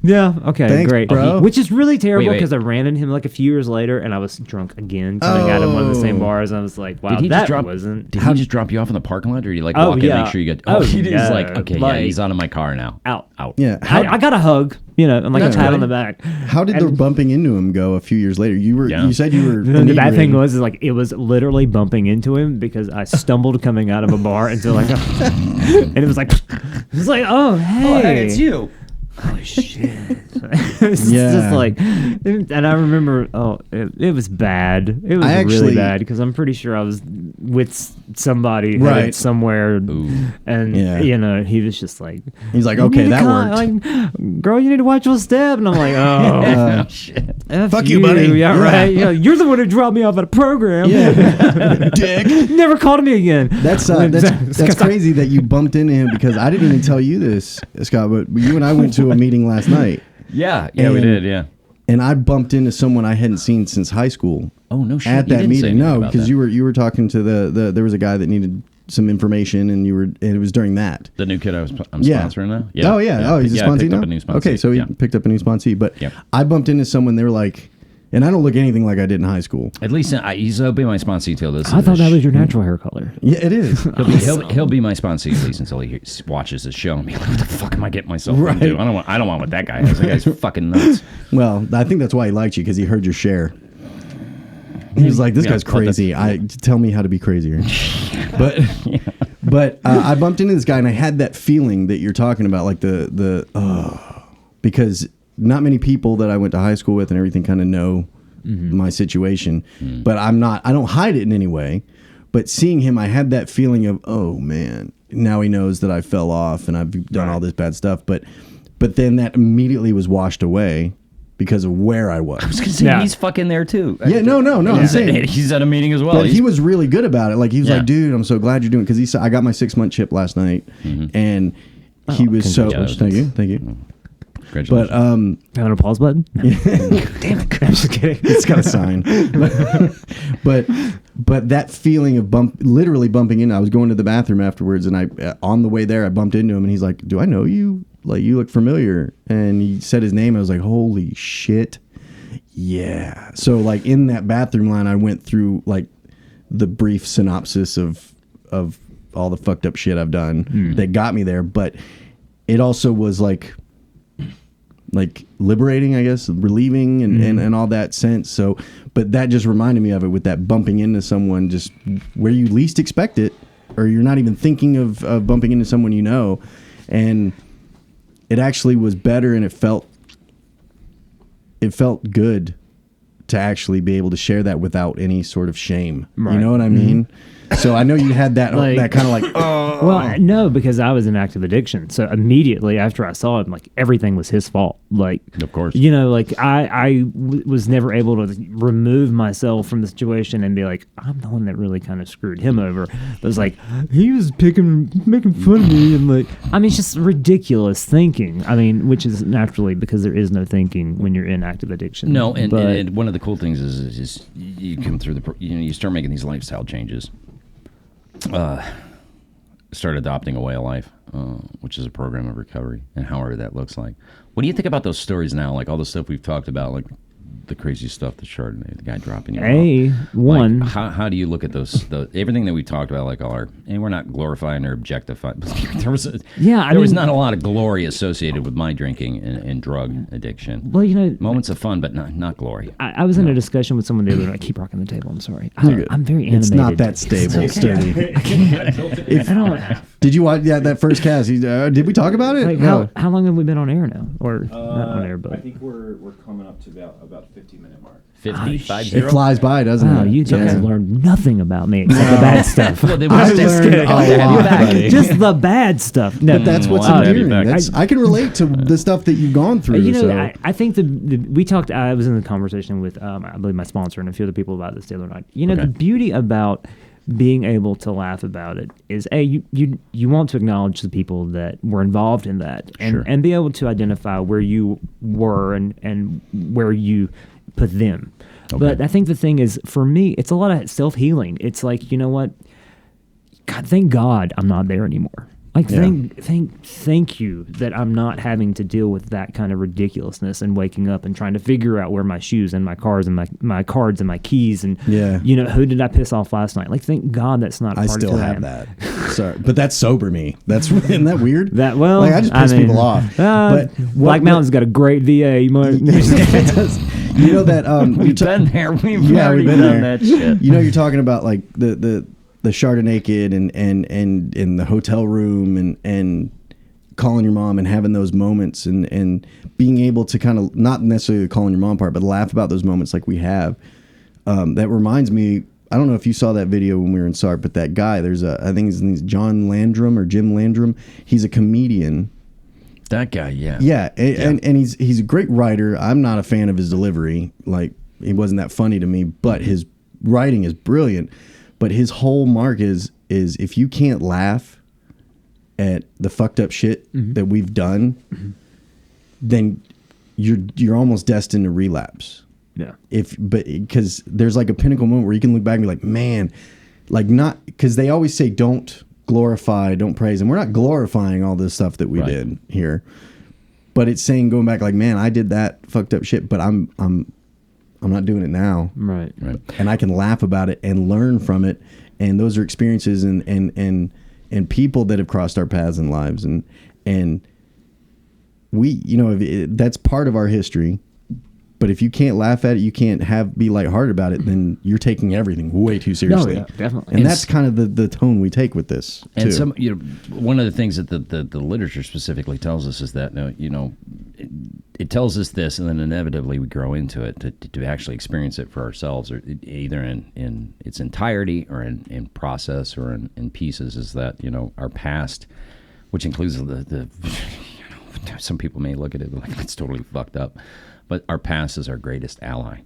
yeah, okay, Thanks, great, bro. which is really terrible Wait. because I ran into him like a few years later and I was drunk again coming out of one of the same bars, and I was like, wow, Did he that just drop? wasn't Did he just drop you off in the parking lot, or did you like Oh, walk in, yeah. make sure you get? Oh, he yeah. was like, okay, yeah, Like- he's out of my car now. out. Yeah. I got a hug, and like a That's pat good. on the back. How did the bumping into him go a few years later? Yeah. You said you were. The bad thing inebriated. was is like it was literally bumping into him because I stumbled coming out of a bar into like and it was like oh hey, you. oh shit. It's Yeah. just like, and I remember, it was bad. It was I actually- really bad because I'm pretty sure I was with somebody Right. headed somewhere, Ooh. and Yeah. he was just like, He's like, "You okay, need to that calm- worked. Like, girl, you need to watch your step, and I'm like, oh. Shit. F Fuck you, buddy. Yeah, Yeah. right. Yeah, you're the one who dropped me off at a program. Yeah. Dick. Never called me again. That's crazy that you bumped into him because I didn't even tell you this, Scott. But you and I went to a meeting last night, Yeah, we And- did. Yeah. and I bumped into someone I hadn't seen since high school Oh no shit. at You that didn't say meeting. anything No, about because that. you were talking to the there was a guy that needed some information, and it was during that. The new kid I'm Yeah. sponsoring now. Oh yeah. Oh, he's a I sponsee picked now. up a new sponsee. Okay, so he Yeah. picked up a new sponsee. But Yep. I bumped into someone. They were like, and I don't look anything like I did in high school. At least he'll be my sponsee till this. I thought that was your natural hair color. Yeah, it is. He'll be my sponsee at least until he watches the show and be like, "What the fuck am I getting myself Right. into? I don't want what that guy has. That guy's fucking nuts." Well, I think that's why he liked you, because he heard your share. He was like, "This Yeah, guy's but that's- crazy. Tell me how to be crazier." But I bumped into this guy, and I had that feeling that you're talking about, like because not many people that I went to high school with and everything kind of know my situation. But I don't hide it in any way. But seeing him, I had that feeling of, oh man, now he knows that I fell off and I've done all this bad stuff. But then that immediately was washed away because of where I was. I was gonna say Yeah. he's fucking there too. Yeah, no. I'm saying, he's at a meeting as well. but he was really good about it. Like, he was Yeah. like, dude, I'm so glad you're doing it. Because he said, I got my 6-month chip last night, and he was so. congratulations. Thank you. But Congratulations. Have an applause button? Damn it. I'm just kidding. it's got a sign. but that feeling of literally bumping in. I was going to the bathroom afterwards, and I on the way there, I bumped into him, and he's like, "Do I know you? Like, you look familiar." And he said his name. I was like, "Holy shit, yeah!" So like in that bathroom line, I went through like the brief synopsis of all the fucked up shit I've done that got me there, but it also was like liberating, I guess, relieving and all that sense. So, but that just reminded me of it with that bumping into someone just where you least expect it, or you're not even thinking of bumping into someone you know. And it actually was better, and it felt it felt good to actually be able to share that without any sort of shame. Right. You know what I mean? So I know you had that Like- that kind of like, oh, Well, no, because I was in active addiction. So immediately after I saw him, like everything was his fault. Like, Of course. you know, like I was never able to remove myself from the situation and be like, I'm the one that really kind of screwed him over. It was like he was making fun of me, and like, I mean, it's just ridiculous thinking. I mean, which is naturally because there is no thinking when you're in active addiction. No, and, But- and one of the cool things is you come through you start making these lifestyle changes. Start adopting a way of life, which is a program of recovery, and however that looks like. What do you think about those stories now? Like all the stuff we've talked about, like the crazy stuff, the Chardonnay, the guy dropping you off. One. Like, how do you look at those? Everything that we talked about, like and we're not glorifying or objectifying. But there was not a lot of glory associated with my drinking and drug addiction. Well, you know, Moments of fun, but not glory. I was in a discussion with someone the other night. Keep rocking the table. I'm sorry. I'm very animated. it's not that stable, sturdy. I don't. Did you watch that first cast? Did we talk about it? Like how long have we been on air now? Or not on air, I but think we're coming up to about 50-minute mark. 55 It flies by, doesn't wow, it? you guys Yeah. learned nothing about me except the bad stuff. Well, then I we're learned kidding. a lot, buddy. Just the bad stuff. No, But that's what's Well, I'll have you endearing. back. I can relate to the stuff that you've gone through. you know, so. I think we talked. I was in the conversation with I believe my sponsor and a few other people about this the other night. You know, Okay. the beauty about being able to laugh about it is you want to acknowledge the people that were involved in that and Sure. and be able to identify where you were and where you put them. But I think the thing is, for me, it's a lot of self-healing. It's like, you know what? God, thank God I'm not there anymore. Like, thank you that I'm not having to deal with that kind of ridiculousness and waking up and trying to figure out where my shoes and my cars and my cards and my keys and, Yeah. you know, who did I piss off last night? Like, thank God that's not I part still of who have am. that. Sorry, but that's sober me. That's isn't that weird? That, well, like I just piss mean, people off. But Black Mountain's got a great VA. You might, you know that We've been there. We've Yeah, already we've been done there. that shit. You know, you're talking about like the Chardonnay kid and in the hotel room and calling your mom and having those moments and being able to kind of not necessarily the calling your mom part, but laugh about those moments like we have. That reminds me. I don't know if you saw that video when we were in SART, but that guy, I think his name's John Landrum or Jim Landrum. He's a comedian. That guy, yeah. Yeah, and he's a great writer. I'm not a fan of his delivery. Like, he wasn't that funny to me, but his writing is brilliant. But his whole mark is if you can't laugh at the fucked up shit that we've done, then you're almost destined to relapse. yeah. Because there's like a pinnacle moment where you can look back and be like, man, like not because they always say don't glorify, don't praise, and we're not glorifying all this stuff that we did here, but it's saying going back like, man, I did that fucked up shit, but I'm not doing it now, Right. and I can laugh about it and learn from it, and those are experiences and people that have crossed our paths in lives, and we, you know, that's part of our history. But if you can't laugh at it, you can't be lighthearted about it, then you're taking everything way too seriously. yeah, definitely. And that's kind of the tone we take with this, too. And one of the things that the literature specifically tells us is that, it tells us this, and then inevitably we grow into it to actually experience it for ourselves, or either in its entirety or in process or in pieces, is that, our past, which includes the some people may look at it like it's totally fucked up, but our past is our greatest ally.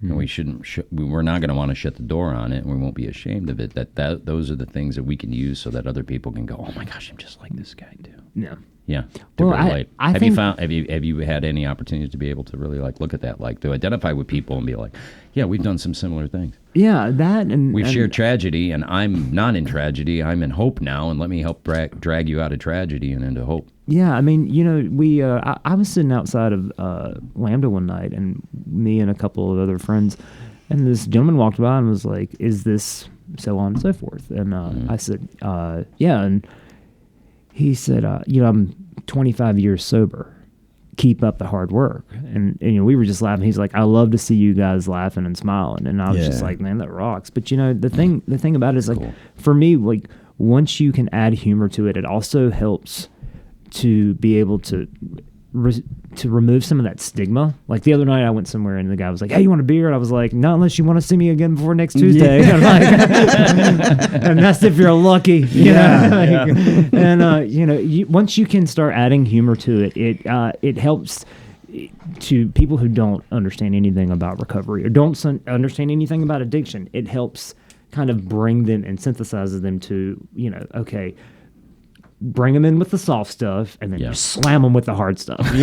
And we shouldn't. We're not going to want to shut the door on it, and we won't be ashamed of it. Those are the things that we can use so that other people can go, "Oh my gosh, I'm just like this guy too." Yeah. Yeah. To Well, relate. I have you think- have you had any opportunity to be able to really like look at that, like to identify with people and be like, "Yeah, we've done some similar things. Yeah, that and We've and- shared tragedy, and I'm not in tragedy. I'm in hope now, and let me help drag you out of tragedy and into hope." Yeah, I mean, we I was sitting outside of Lambda one night, and me and a couple of other friends, and this gentleman walked by and was like, "Is this so on and so forth?" And I said, "Yeah," and he said, "I'm 25 years sober. Keep up the hard work." And we were just laughing. He's like, "I love to see you guys laughing and smiling." And I was just Yeah. like, "Man, that rocks." But the thing about it is, like, Cool. for me, like, once you can add humor to it, it also helps to be able to to remove some of that stigma. Like the other night, I went somewhere and the guy was like, "Hey, you want a beer?" And I was like, "Not unless you want to see me again before next Tuesday." And, and that's if you're lucky. You know? And once you can start adding humor to it, it helps to people who don't understand anything about recovery or don't understand anything about addiction. It helps kind of bring them and synthesizes them to, okay, bring them in with the soft stuff and then just slam them with the hard stuff. But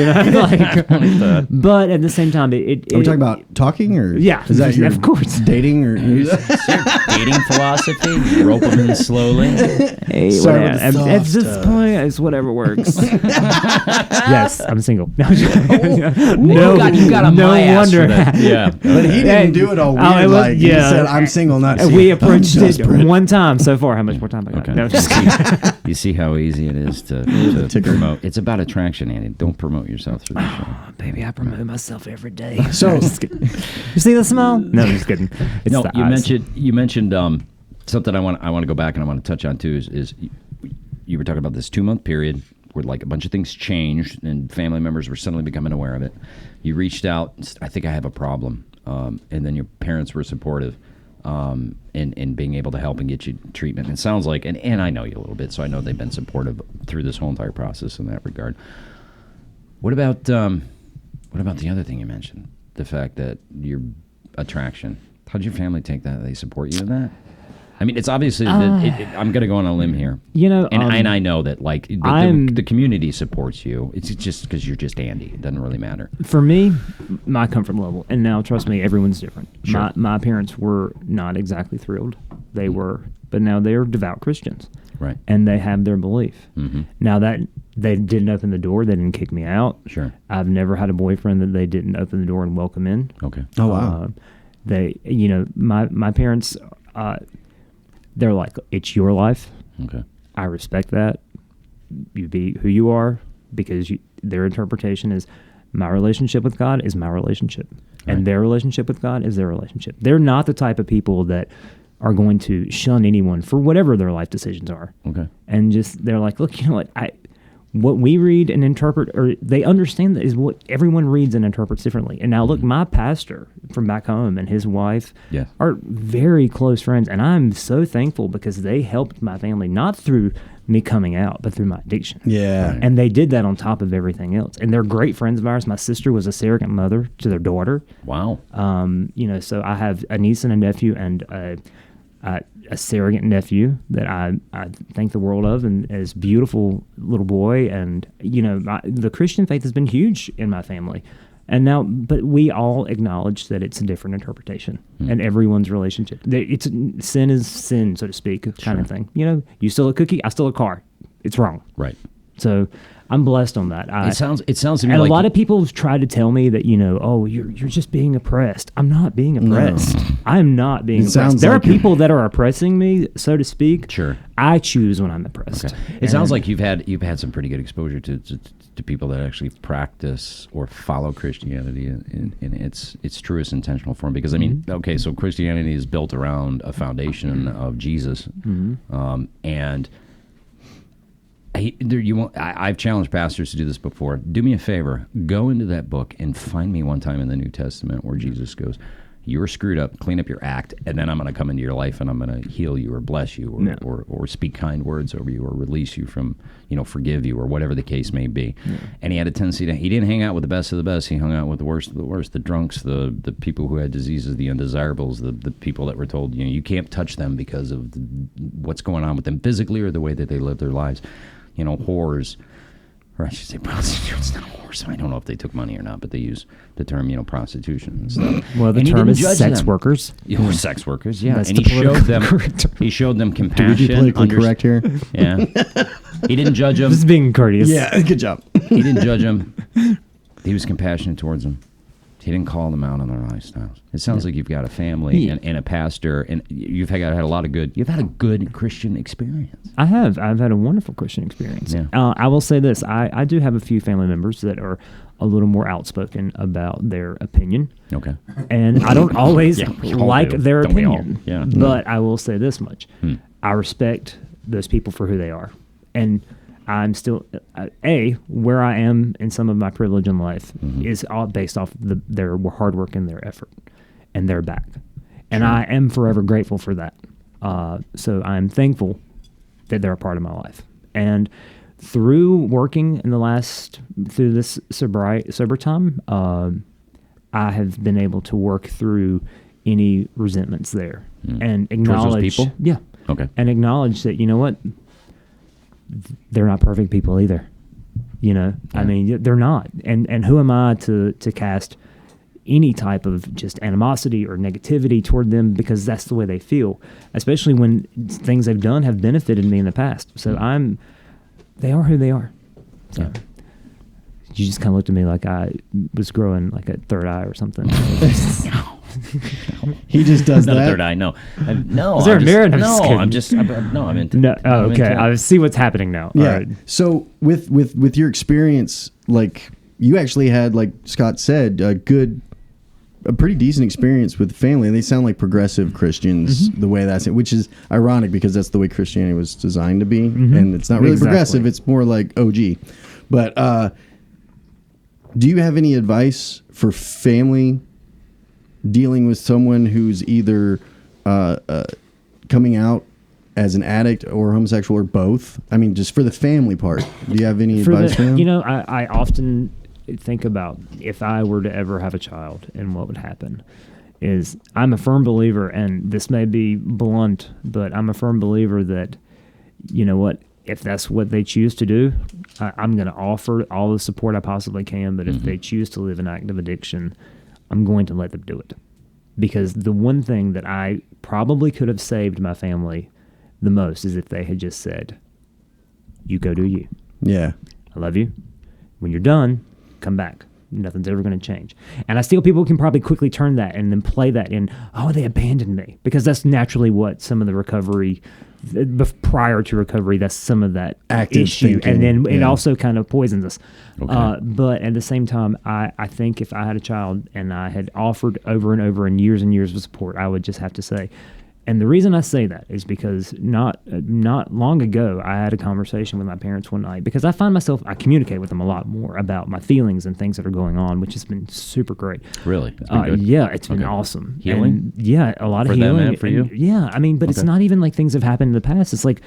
at the same time, it Are we talking about talking or is that your of course dating or dating philosophy? Rope them in slowly. Hey, Start whatever. with the At soft this stuff. point, it's whatever works. Yes, I'm single. No, you got a no my ass wonder. for that. Yeah. But he didn't do it all weird. it was- Like he said, "I'm single, not We single. approached I'm it desperate." one time so far. How much more time I got? Okay. No, just kidding. You see how easy it is to Ticker. promote. It's about attraction, Andy. Don't promote yourself through the show. Baby, I promote myself every day. So- Just kidding. You see the smile? No, I'm just kidding. It's No, the you eyes. mentioned something I want to go back and I want to touch on too is you were talking about this 2-month period where like a bunch of things changed and family members were suddenly becoming aware of it. You reached out, I think I have a problem, and then your parents were supportive in being able to help and get you treatment. It sounds like, and I know you a little bit, so I know they've been supportive through this whole entire process in that regard. What about the other thing you mentioned? The fact that your attraction. How'd your family take that? They support you in that? I mean, it's obviously I'm going to go on a limb here. And I know that like the community supports you. It's just because you're just Andy. It doesn't really matter. For me, my comfort level, and now trust me, everyone's different. Sure. My parents were not exactly thrilled. They were, but now they are devout Christians. Right. And they have their belief. Mm-hmm. Now that they didn't open the door, they didn't kick me out. Sure. I've never had a boyfriend that they didn't open the door and welcome in. Okay. Oh wow. They, my parents, they're like, it's your life. Okay. I respect that. You be who you are because their interpretation is my relationship with God is my relationship. Right. And their relationship with God is their relationship. They're not the type of people that are going to shun anyone for whatever their life decisions are. Okay. And just, they're like, look, you know what we read and interpret, or they understand that is what everyone reads and interprets differently. And now look, my pastor from back home and his wife are very close friends. And I'm so thankful because they helped my family, not through me coming out, but through my addiction. Yeah. Right. And they did that on top of everything else. And they're great friends of ours. My sister was a surrogate mother to their daughter. Wow. So I have a niece and a nephew and a surrogate nephew that I think the world of, and as beautiful little boy. And the Christian faith has been huge in my family, and now, but we all acknowledge that it's a different interpretation, and everyone's relationship. It's sin is sin, so to speak, kind of thing. You steal a cookie, I steal a car. It's wrong, Right. So I'm blessed on that. It sounds to me and like a lot of people try to tell me that you're just being oppressed. I'm not being oppressed. I'm not being oppressed. sounds There like are people that are oppressing me, so to speak. Sure. I choose when I'm oppressed. Okay. It sounds like you've had some pretty good exposure to people that actually practice or follow Christianity in its truest intentional form. Because I mean, okay, so Christianity is built around a foundation of Jesus, and I've challenged pastors to do this before. Do me a favor, go into that book and find me one time in the New Testament where Jesus goes, "You were screwed up, clean up your act, and then I'm going to come into your life and I'm going to heal you or bless you or speak kind words over you or release you from, forgive you," or whatever the case may be. And he had a tendency he didn't hang out with the best of the best. He hung out with the worst of the worst, the drunks, the people who had diseases, the undesirables, the people that were told, you can't touch them because of what's going on with them physically or the way that they live their lives. Whores, or I should say prostitutes, not whores. I don't know if they took money or not, but they use the term, prostitution and stuff. Well, the term is sex workers. Yeah, sex workers, yeah. That's And the he showed them Do we compassion. be politically correct here? Yeah. He didn't judge them. This is being courteous. Yeah, good job. He didn't judge them. He was compassionate towards them. He didn't call them out on their lifestyles. It sounds like you've got a family and a pastor, and you've had a good Christian experience. I've had a wonderful Christian experience. Yeah. I will say this. I do have a few family members that are a little more outspoken about their opinion. Okay. And I don't always we all like do. their Don't we all? opinion. Yeah. But I will say this much. I respect those people for who they are. And I'm still where I am in some of my privilege in life is all based off their hard work and their effort and their back, and I am forever grateful for that. So I'm thankful that they're a part of my life, and through working through this sober time, I have been able to work through any resentments there and acknowledge people? Yeah. Okay. And acknowledge that, you know what? They're not perfect people either. You know, I mean, they're not. And who am I to cast any type of just animosity or negativity toward them because that's the way they feel, especially when things they've done have benefited me in the past. So they are who they are. So you just kind of looked at me like I was growing like a third eye or something. He just does Not that. a third eye. No. No. Is there I'm a just- mirror? I'm No. just kidding. I'm just. No. I'm into. No, oh, I'm okay. into- I see what's happening now. Yeah. All right. So with your experience, like you actually had, like Scott said, a pretty decent experience with the family, and they sound like progressive Christians the way that's it, which is ironic because that's the way Christianity was designed to be, and it's not really Exactly. progressive; it's more like OG. But do you have any advice for family dealing with someone who's either coming out as an addict or homosexual or both? I mean, just for the family part, do you have any advice for them? You know, I often think about if I were to ever have a child and what would happen. Is I'm a firm believer, and this may be blunt, but I'm a firm believer that, you know what, if that's what they choose to do, I'm going to offer all the support I possibly can. But if they choose to live in active addiction, I'm going to let them do it. Because the one thing that I probably could have saved my family the most is if they had just said, you go do you. Yeah. I love you. When you're done, come back. Nothing's ever going to change. And I still, people can probably quickly turn that and then play that in, oh, they abandoned me. Because that's naturally what some of the recovery, prior to recovery, that's some of that Active issue. thinking, And then it yeah. also kind of poisons us. Okay. But at the same time, I think if I had a child and I had offered over and over and years of support, I would just have to say, and the reason I say that is because not long ago, I had a conversation with my parents one night because I find myself, I communicate with them a lot more about my feelings and things that are going on, which has been super great. Really? It's been good? Yeah, it's been Okay. awesome. Healing? And yeah, a lot of For them healing. and for you? Yeah, I mean, but it's Okay. not even like things have happened in the past. It's like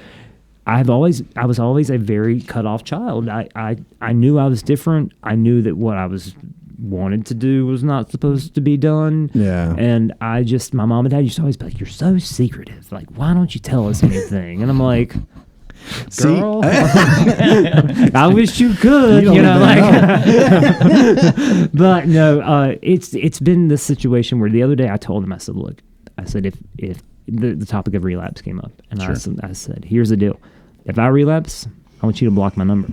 I was always a very cut off child. I knew I was different. I knew that what I was wanted to do was not supposed to be done. Yeah. And my mom and dad used to always be like, you're so secretive. Like, why don't you tell us anything? And I'm like, girl, I wish you could, You you don't know, even like, but no, it's been this situation where the other day I told him, I said, look, I said, if the topic of relapse came up, and I said, here's the deal. If I relapse, I want you to block my number.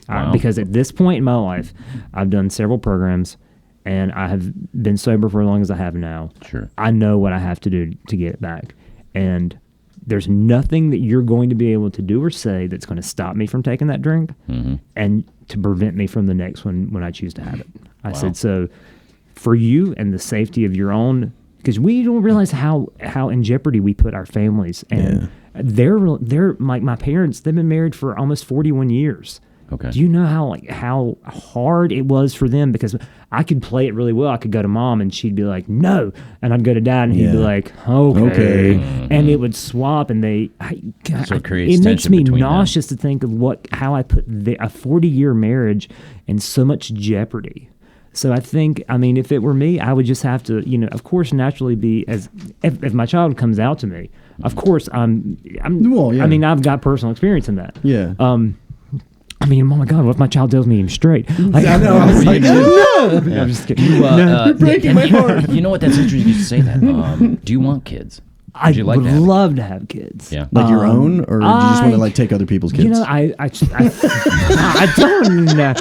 Wow. Because at this point in my life, I've done several programs, and I have been sober for as long as I have now. Sure. I know what I have to do to get it back. And there's nothing that you're going to be able to do or say that's going to stop me from taking that drink and to prevent me from the next one when I choose to have it. I said, so for you and the safety of your own, because we don't realize how in jeopardy we put our families. And they're like my parents, they've been married for almost 41 years. Okay. Do you know how hard it was for them? Because I could play it really well. I could go to mom and she'd be like, no. And I'd go to dad and he'd be like, okay. And it would swap and So it creates it makes tension me between them. nauseous to think of how I put a 40-year marriage in so much jeopardy. So I think, I mean, if it were me, I would just have to, you know, of course, naturally be if my child comes out to me, of course, I'm Well, yeah. I mean, I've got personal experience in that. Yeah. I mean, oh my God, what if my child tells me I'm straight? Like, I know. I was like, no. I'm just kidding. You're breaking my heart. You know what? That's interesting you say that. Do you want kids? I Would you like would to have love to have kids. Yeah. Like your own, or do you just want to I- like take other people's kids? You know, I don't know.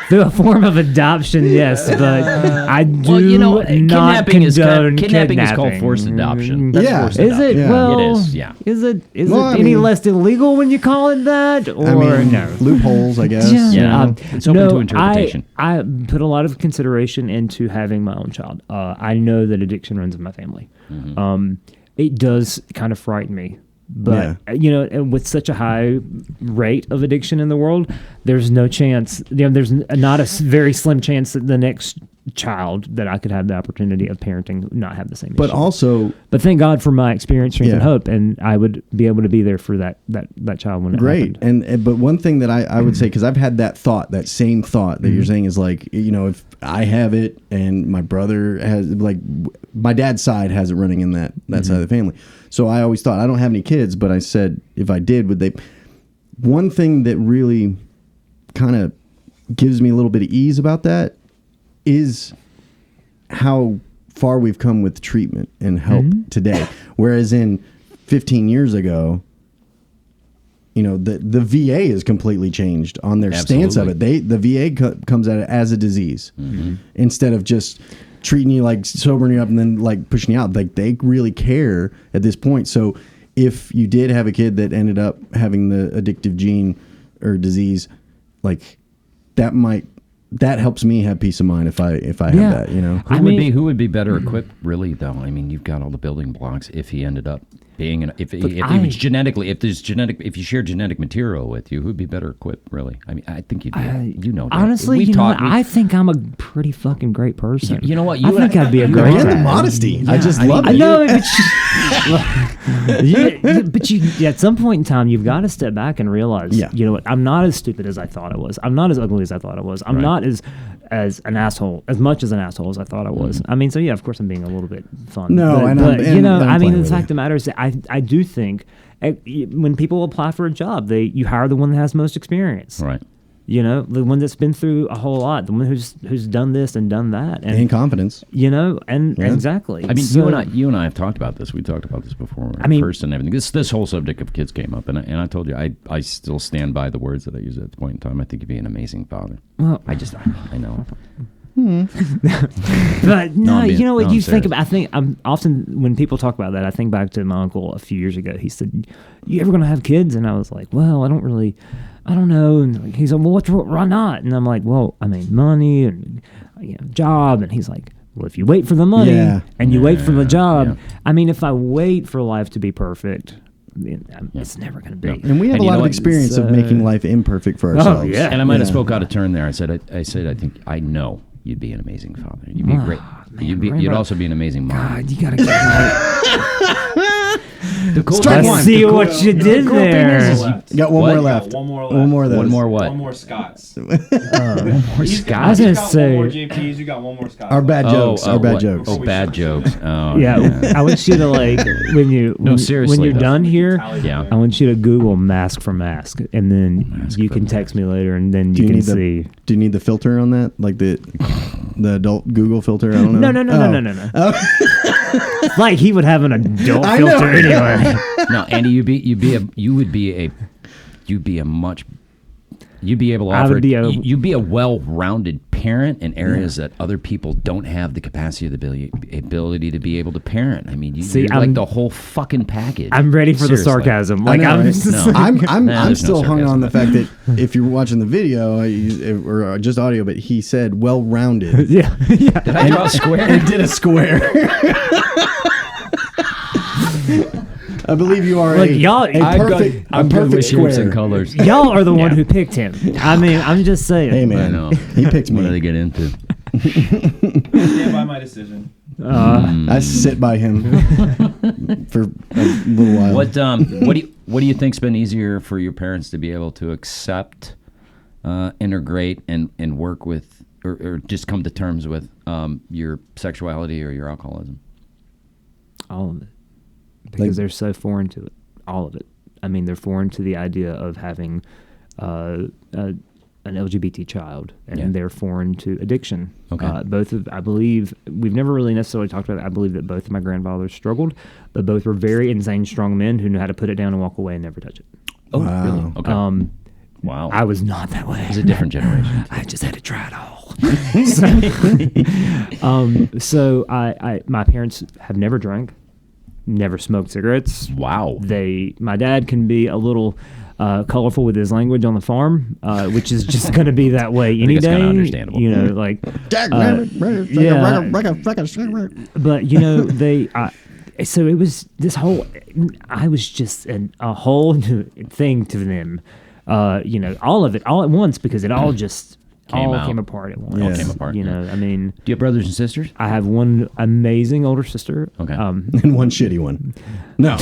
Through a form of adoption, yes, but I do Well, you know, not kidnapping is condone kidnapping is called forced adoption. That's Yeah. forced Is it? adoption. Yeah. Well, It is, yeah. Is it Well, I any mean- less illegal when you call it that, or I mean, no? loopholes, I guess. Yeah. It's open to interpretation. I put a lot of consideration into having my own child. I know that addiction runs in my family. Mm-hmm. It does kind of frighten me But and with such a high rate of addiction in the world, there's no chance. There's not a very slim chance that the next child that I could have the opportunity of parenting not have the same But issue. also, But thank God for my experience, strength, and Yeah. hope, and I would be able to be there for that child when it great. happened. But one thing that I would say, because I've had that same thought that you're saying is like, if I have it and my brother has, like, my dad's side has it running in that side of the family. So I always thought, I don't have any kids, but I said, if I did, would they? One thing that really kind of gives me a little bit of ease about that is how far we've come with treatment and help today. Whereas in 15 years ago, the VA has completely changed on their stance of it. The VA comes at it as a disease instead of just treating you, like sobering you up and then like pushing you out. Like, they really care at this point. So if you did have a kid that ended up having the addictive gene or disease, like, that helps me have peace of mind if I have that, Who would be better equipped, really, though? I mean, you've got all the building blocks. If he ended up being if he was genetically, if you share genetic material with you, who'd be better equipped, really? I mean, I think you'd be. That. Honestly, I think I'm a pretty fucking great person. You know what? I think I'd be a great and the dad. modesty. I just love it. I know, but you at some point in time, you've got to step back and realize, you know what? I'm not as stupid as I thought I was. I'm not as ugly as I thought I was. I'm not as an asshole, as much as an asshole as I thought I was. I mean, so yeah, of course I'm being a little bit fun. No, but I'm the fact of the matter is that I do think when people apply for a job, you hire the one that has most experience. Right. The one that's been through a whole lot, the one who's done this and done that, and confidence. Exactly. I mean, you and I have talked about this. We talked about this before. First and everything. This whole subject of kids came up, and I told you I still stand by the words that I used at the point in time. I think you'd be an amazing father. Well, I know. But no, I'm think serious. about. I think I'm often when people talk about that, I think back to my uncle a few years ago. He said, "You ever gonna have kids?" And I was like, "Well, I don't know." And he's like, "Well, why not?" And I'm like, "Well, I mean, money and job." And he's like, "Well, if you wait for the money and you wait for the job, I mean, if I wait for life to be perfect, it's never going to be." And we have a lot of experience of making life imperfect for ourselves. yeah. And I might have spoke out of turn there. I said I think I know you'd be an amazing father. You'd be great. You'd also be an amazing mom. God, you gotta get right. The cool Strike I one. see what you did cool thing there. is You got one What? more left. One more left. One more of those. One more what? One more Scots. More He's Scott. I was gonna got say- one more JPs. You got one more Scots. Our bad jokes. Our bad what? jokes. Oh, bad jokes. Oh, Yeah, I want you to when seriously, you're though. done here, Yeah. I want you to Google mask for mask, and then you can text me later, and then you can see. Do you need the filter on that? Like the adult Google filter? I don't know. No. Like he would have an adult I know. filter anyway. No, Andy, you'd be a well-rounded parent in areas that other people don't have the capacity or the ability to be able to parent. I mean, you're like the whole fucking package. I'm ready for Seriously. the sarcasm. Like know, I'm, right? just, No. I'm there's no still hung sarcasm on the about fact that if you're watching the video or just audio, but he said well-rounded. yeah. Did I draw a square? It did a square. I believe you are Like, a perfect with shapes and square. colors. Y'all are the one who picked him. I mean, I'm just saying. Hey I man, know. he picked What do they me. get into? Stand by my decision. I sit by him for a little while. What do you think's been easier for your parents to be able to accept, integrate, and work with, or just come to terms with your sexuality or your alcoholism? All of it. Because they're so foreign to it. All of it. I mean, they're foreign to the idea of having an LGBT child, and they're foreign to addiction. Okay. I believe, we've never really necessarily talked about it. I believe that both of my grandfathers struggled, but both were very insane, strong men who knew how to put it down and walk away and never touch it. Oh, Wow. really? Okay. Wow. I was not that way. It's a different generation. I just had to try it all. So my parents have never drank, never smoked cigarettes. Wow. My dad can be a little colorful with his language on the farm, which is just going to be that way any it's day. kinda understandable. You know, like, but so it was this whole. I was just a whole new thing to them. All of it all at once because it all just came apart at once. All came apart, You know, I mean, Do you have brothers and sisters? I have one amazing older sister. Okay. And one shitty one. No.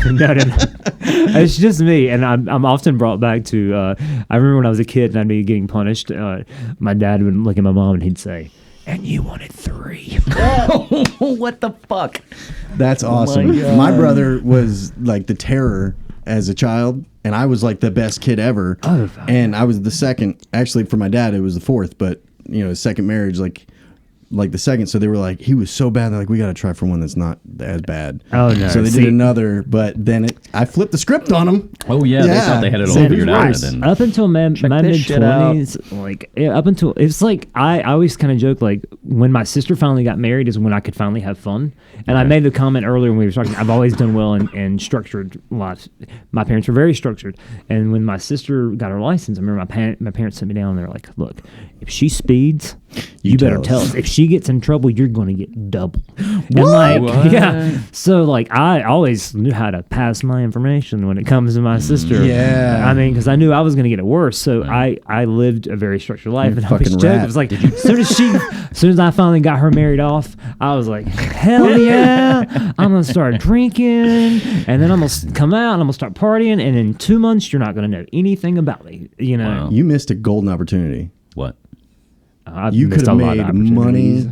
No, it's just me, and I'm often brought back to. I remember when I was a kid and I'd be getting punished. My dad would look at my mom and he'd say, "And you wanted 3." What the fuck? That's awesome. God. My brother was like the terror as a child, and I was like the best kid ever. Oh, and I was the second. Actually, for my dad, it was the fourth. But his second marriage, like the second. So they were like, he was so bad. They're like, we got to try for one that's not as bad. Oh no! So they did another, but then I flipped the script on him. Oh yeah, they thought they had it all So figured it out. was And Up until my this mid shit out. 20s, like up until it's like I always kind of joke like when my sister finally got married is when I could finally have fun. And I made the comment earlier when we were talking. I've always done well in structured lives. My parents were very structured, and when my sister got her license, I remember my parents sat me down and they're like, "Look, if she speeds, you better tell us. If she gets in trouble, you're going to get double." And like, What? yeah. So like, I always knew how to pass my information when it comes to my sister. Yeah. I mean, because I knew I was going to get it worse. So I lived a very structured life, You're and a I always fucking joke. rat. It was like, as soon as I finally got her married off, I was like, hell yeah, I'm gonna start drinking, and then I'm gonna come out and I'm gonna start partying, and in 2 months you're not gonna know anything about me. You know, Wow. You missed a golden opportunity. what? I've You missed could have a lot of made money opportunities.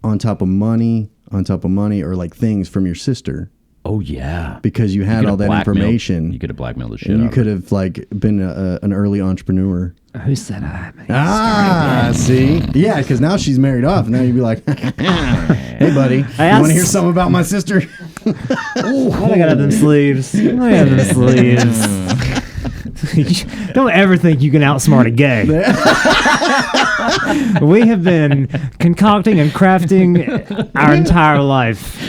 on top of money on top of money, or like things from your sister Oh yeah. because you had could all have that blackmailed- information. You could have blackmailed the shit and you out of could her. have like been an early entrepreneur. Who said I? See, yeah, because now she's married off. Now you'd be like, "Hey, buddy, you I want to hear s- something about my sister?" What I got up them sleeves? What I got up them sleeves? Don't ever think you can outsmart a gay. We have been concocting and crafting our entire life.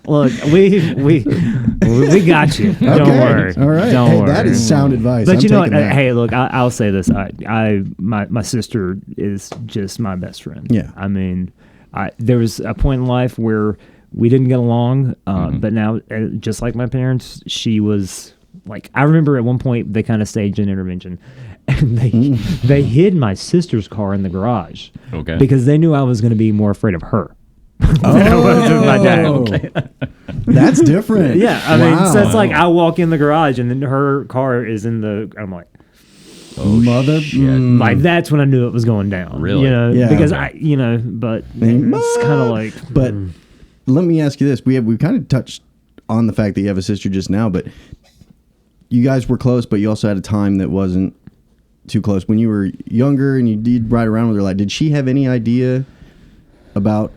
Look, we got you. Don't worry. All right. Don't Hey, worry. that is sound advice. But I'm you know what? taking that. Hey, look, I'll say this. My sister is just my best friend. Yeah. I mean, there was a point in life where we didn't get along, but now, just like my parents, she was like, I remember at one point they kind of staged an intervention, and they hid my sister's car in the garage. Okay. Because they knew I was going to be more afraid of her. than I was of my dad. Oh. That's different. Yeah, I mean, so Wow. it's like I walk in the garage and then her car is in the. I'm like, Mother. like that's when I knew it was going down. Really? You know, Yeah. because Okay. but it's kind of like. But let me ask you this: we kind of touched on the fact that you have a sister just now, but you guys were close, but you also had a time that wasn't too close when you were younger and you did ride around with her. Like, did she have any idea about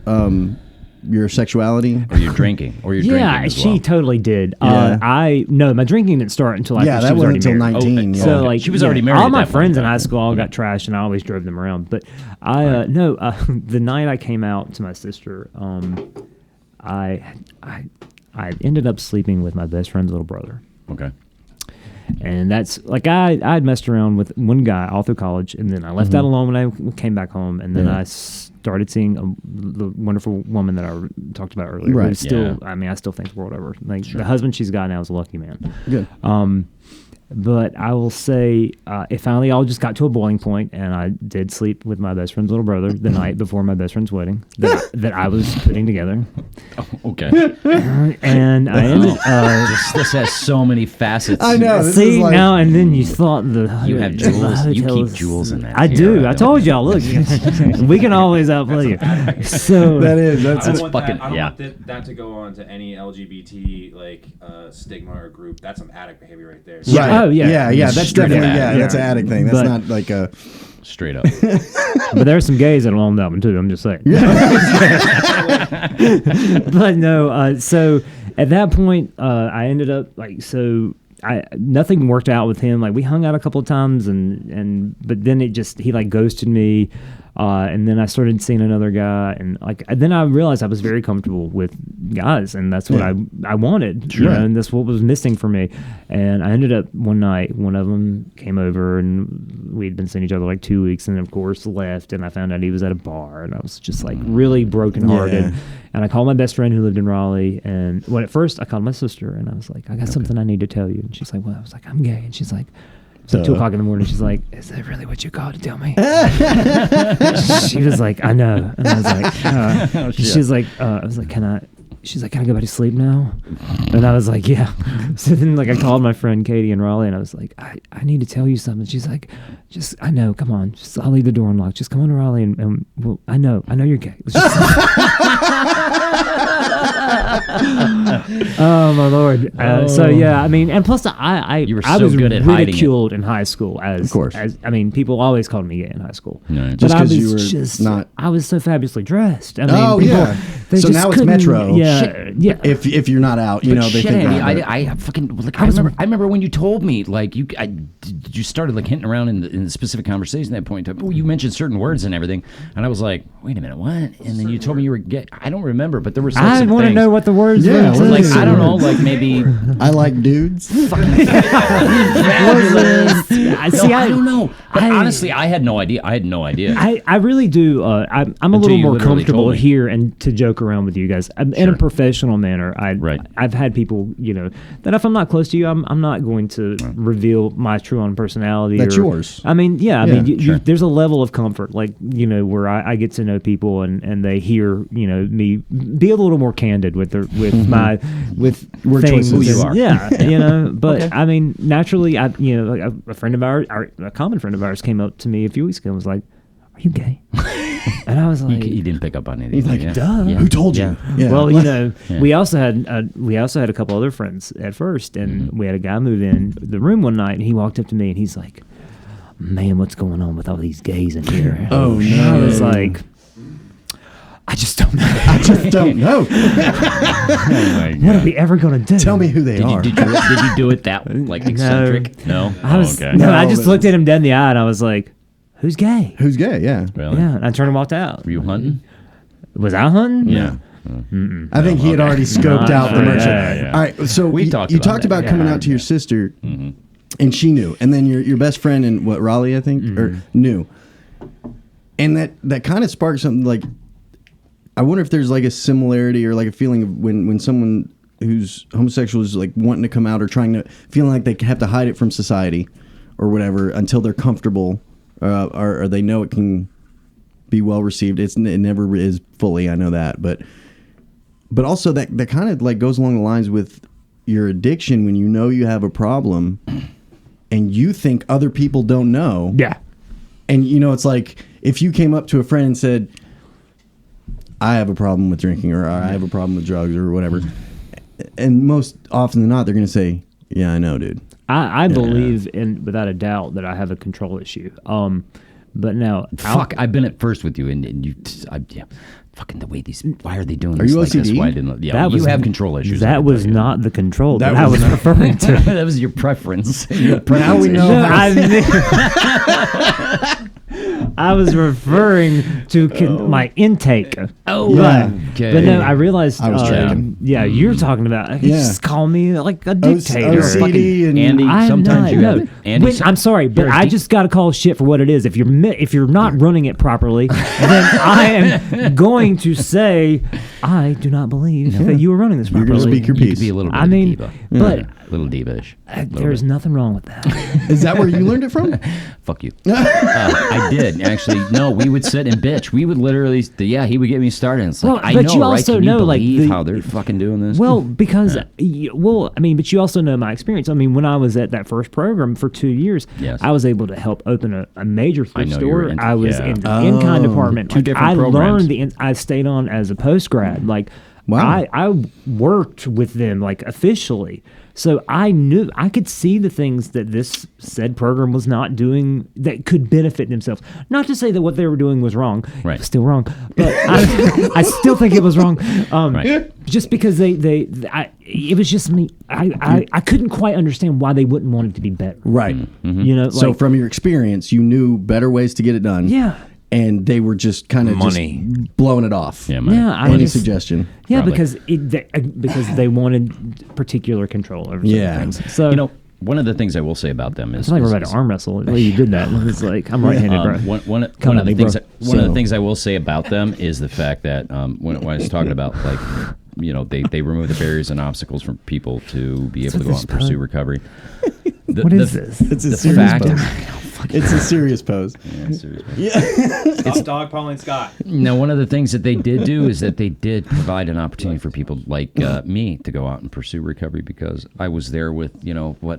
your sexuality? Or you're drinking. Or you're drinking Yeah, as she well. totally did. Yeah. My drinking didn't start until after Yeah, she that was wasn't already until married. 19. Oh, yeah. So okay. like She was already married All at my that point friends in time. high school all got trashed, and I always drove them around. But the night I came out to my sister, I ended up sleeping with my best friend's little brother. Okay. And that's like I'd messed around with one guy all through college, and then I left that alone when I came back home, and then Yeah. I started seeing the wonderful woman that I talked about earlier. Right. Who's still, Yeah. I mean, I still think the world over. Like the husband she's got now is a lucky man. Good. But I will say, it finally all just got to a boiling point, and I did sleep with my best friend's little brother the night before my best friend's wedding that I was putting together. Oh, okay. And I ended. This has so many facets. I know. This See is like, now and then you thought You have the jewels. You hotels- keep jewels in that. I do. I told y'all. Look, we can always outplay you. So that's I don't That's want fucking- that, I don't yeah. want that to go on to any LGBT stigma or group. That's some addict behavior right there. right. Oh, yeah. yeah. That's Straight definitely up. that's an addict thing. That's But- not like a. Straight up. but there's some gays that will own that one too. I'm just saying. But no. So at that point, I ended up nothing worked out with him. Like we hung out a couple of times, but then he like ghosted me. And then I started seeing another guy, and then I realized I was very comfortable with guys, and that's what I wanted, you know, and that's what was missing for me. And I ended up one night, one of them came over, and we'd been seeing each other like 2 weeks, and of course left, and I found out he was at a bar, and I was just like really brokenhearted. Yeah. And I called my best friend who lived in Raleigh, and when at first I called my sister, and I was like, I got something I need to tell you. And she's like, well, I was like, I'm gay. And she's like, it's like 2 o'clock in the morning. She's like, is that really what you called to tell me? She was like, I know. And I was like, she's like, I was like, she's like, can I go back to sleep now? And I was like, yeah. So then I called my friend Katie in Raleigh, and I was like, I need to tell you something. She's like, I know, come on. I'll leave the door unlocked. Just come on to Raleigh, and well, I know you're gay. Oh my Lord! So yeah, I mean, and plus I so was good at hiding it. ridiculed in high school Of course. I mean, people always called me gay in high school. Right. Just But I 'cause was you were just not- I was so fabulously dressed. I mean, Oh, people, yeah. they So just now it's couldn't- Metro. Yeah, yeah. If you're not out, you know, they Shit, think Andy, that. I fucking like. I remember when you told me like you started like hinting around in the specific conversation at that point in time. Well, you mentioned certain words and everything, and I was like, wait a minute, what? And then you told me you were gay. I don't remember, but there was. I some want to things. know what the words Yeah, were. what Like is I don't know, like maybe. I like dudes. I don't know. But honestly, I had no idea. I really do. I'm a Until little you more literally comfortable told me. here and to joke around with you guys in a professional manner. Right. I've had people, you know, that if I'm not close to you, I'm not going to reveal my true on personality. That's yours. I mean, yeah. I mean, sure. there's a level of comfort, like, you know, where I get to know people and they hear, you know, me be a little more candid with my Word things. choices. Who you are. Yeah, you know. But I mean, naturally, you know, like a friend of ours, a common friend of ours, came up to me a few weeks ago and was like, "Are you gay?" And I was like, You didn't pick up on anything. He's like, yeah. duh. Yeah. Who told you? Yeah. Yeah. Well, you know, Yeah. we also had a couple other friends at first, and we had a guy move in the room one night, and he walked up to me, and he's like, "Man, what's going on with all these gays in here?" Oh, And no. I was like, "I just don't know. I just don't know. What are we ever gonna do?" Tell me who they are. Did you do it that like eccentric? No. I was okay. no, I No, just but- looked at him dead in the eye, and I was like, "Who's gay?" Who's gay? Yeah. Really? Yeah, and I turned and walked out. Were you hunting? Was I hunting? Yeah. I think he had already scoped out the yeah, merchant. yeah. All right, so We you talked you about talked that. about coming out to your sister, and she knew, and then your best friend in what Raleigh, I think, or knew, and that kind of sparked something. Like, I wonder if there's like a similarity or like a feeling of when someone who's homosexual is like wanting to come out or trying to feeling like they have to hide it from society or whatever until they're comfortable, or they know it can be well received. It never is fully. I know that, but also that kind of like goes along the lines with your addiction when you know you have a problem and you think other people don't know. Yeah. And you know, it's like if you came up to a friend and said, I have a problem with drinking or I have a problem with drugs or whatever. And most often than not, they're going to say, yeah, I know, dude. I believe in without a doubt that I have a control issue. But now, Fuck, I've been at first with you, and you, yeah, fucking the way these. Why are they doing Are this you like this? OCD? Why didn't? Yeah, that you was have control issues. That I can was tell you. not the control that That I was was referring to. That was your preference. Your Now we know. I was referring to my intake. Oh, Yeah. okay. But no, I realized. I was joking. Yeah, you're talking about. Yeah. Just call me like a dictator. OCD and Andy, I'm sometimes not, you no. have. Andy, I'm sorry, but you're a I just got to call shit for what it is. If you're not running it properly, then I am going to say I do not believe that you are running this You're properly. gonna speak your you piece. could be a little bit I of a mean, diva. but A little diva-ish. there's nothing wrong with that. Is that where you learned it from? Fuck you. I did actually. No, we would sit and bitch. We would literally. Yeah, he would get me started. And it's like, Well, I but know, you right? also Can you know, like, believe how they're fucking doing this? Well, because but you also know my experience. I mean, when I was at that first program for 2 years, Yes. I was able to help open a major thrift know you were store. in- I was yeah. in the in-kind department. Two different I programs. learned I stayed on as a post grad. Like, Wow. I worked with them like officially. So I knew I could see the things that this said program was not doing that could benefit themselves. Not to say that what they were doing was wrong. Right. It was still wrong. But I still think it was wrong. Right. Just because it was just me. I couldn't quite understand why they wouldn't want it to be better. Right. You know, So like, from your experience, you knew better ways to get it done. yeah. and they were just kind of Money. blowing it off. Yeah, man. Yeah, I Any just, suggestion? Yeah, Probably. because they wanted particular control over certain Yeah. things. So You know, one of the things I will say about them is, it's like we're about to arm wrestle. The way you did that, it's like I'm right-handed, bro. one Come of at the me, things bro. one of the things I will say about them is the fact that when I was talking about like, you know, they remove the barriers and obstacles from people to be able to go out and pursue recovery. What is this? It's a The serious fact, pose. It's a serious pose. yeah, seriously. Stop dogpiling Scott. Now, one of the things that they did do is that they did provide an opportunity for people like me to go out and pursue recovery, because I was there with,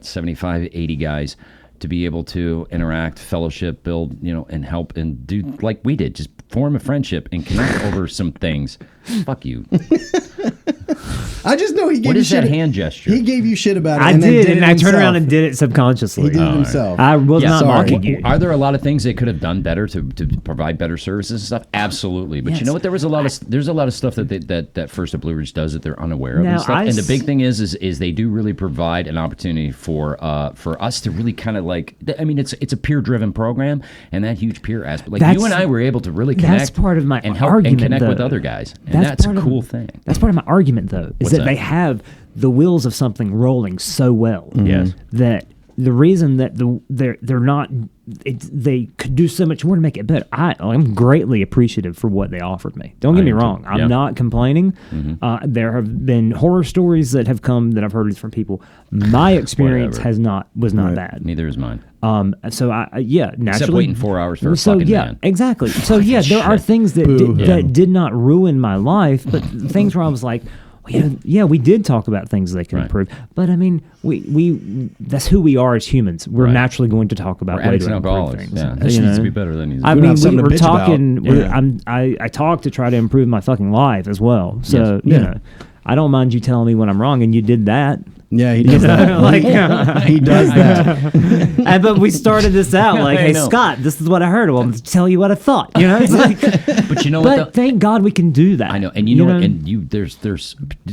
75, 80 guys to be able to interact, fellowship, build, and help and do like we did, just form a friendship and connect over some things. Fuck you. I just know he gave What you is shit. that hand gesture? He gave you shit about it. I and then did, and it I turned himself. around and did it subconsciously. He did it himself. I was Yeah, not sorry. mocking you. Are there a lot of things they could have done better to provide better services and stuff? Absolutely. But you know what? There's a lot of stuff that First of Blue Ridge does that they're unaware of Now, and stuff. And the big s- thing is they do really provide an opportunity for us to really kind of like. I mean, it's a peer driven program, and that huge peer aspect. Like That's- you and I were able to really that's connect. part of my and help argument, and connect with though. other guys, and that's a part of- cool thing. That's part of my argument, though, is What's that that? they have the wheels of something rolling so well. Yes. That the reason that they're not they could do so much more to make it better. I'm greatly appreciative for what they offered me. Don't get I me am too. wrong. I'm Yeah. not complaining. There have been horror stories that have come that I've heard from people. My experience Whatever. was not Right. bad. Neither is mine. So naturally, waiting 4 hours for a so fucking yeah, man. exactly. So yeah, there are shit. things that Boo. that did not ruin my life, but things where I was like, well, yeah, we did talk about things they can Right. improve, but I mean, we that's who we are as humans. We're Right. naturally going to talk about We're way addicts to and improve alcoholics. things. Yeah, this You needs to know? be better than needs. I We don't mean, have something to we're bitch about. talking. Yeah. I talk to try to improve my fucking life as well. So Yes. you know, I don't mind you telling me when I'm wrong, and you did that. Yeah, he does that. Like, he does that. but we started this out like, I hey, know. Scott, this is what I heard. Well, I'm tell you what I thought. You know, it's like, But you know what? but thank God we can do that. I know, and you know what? And there's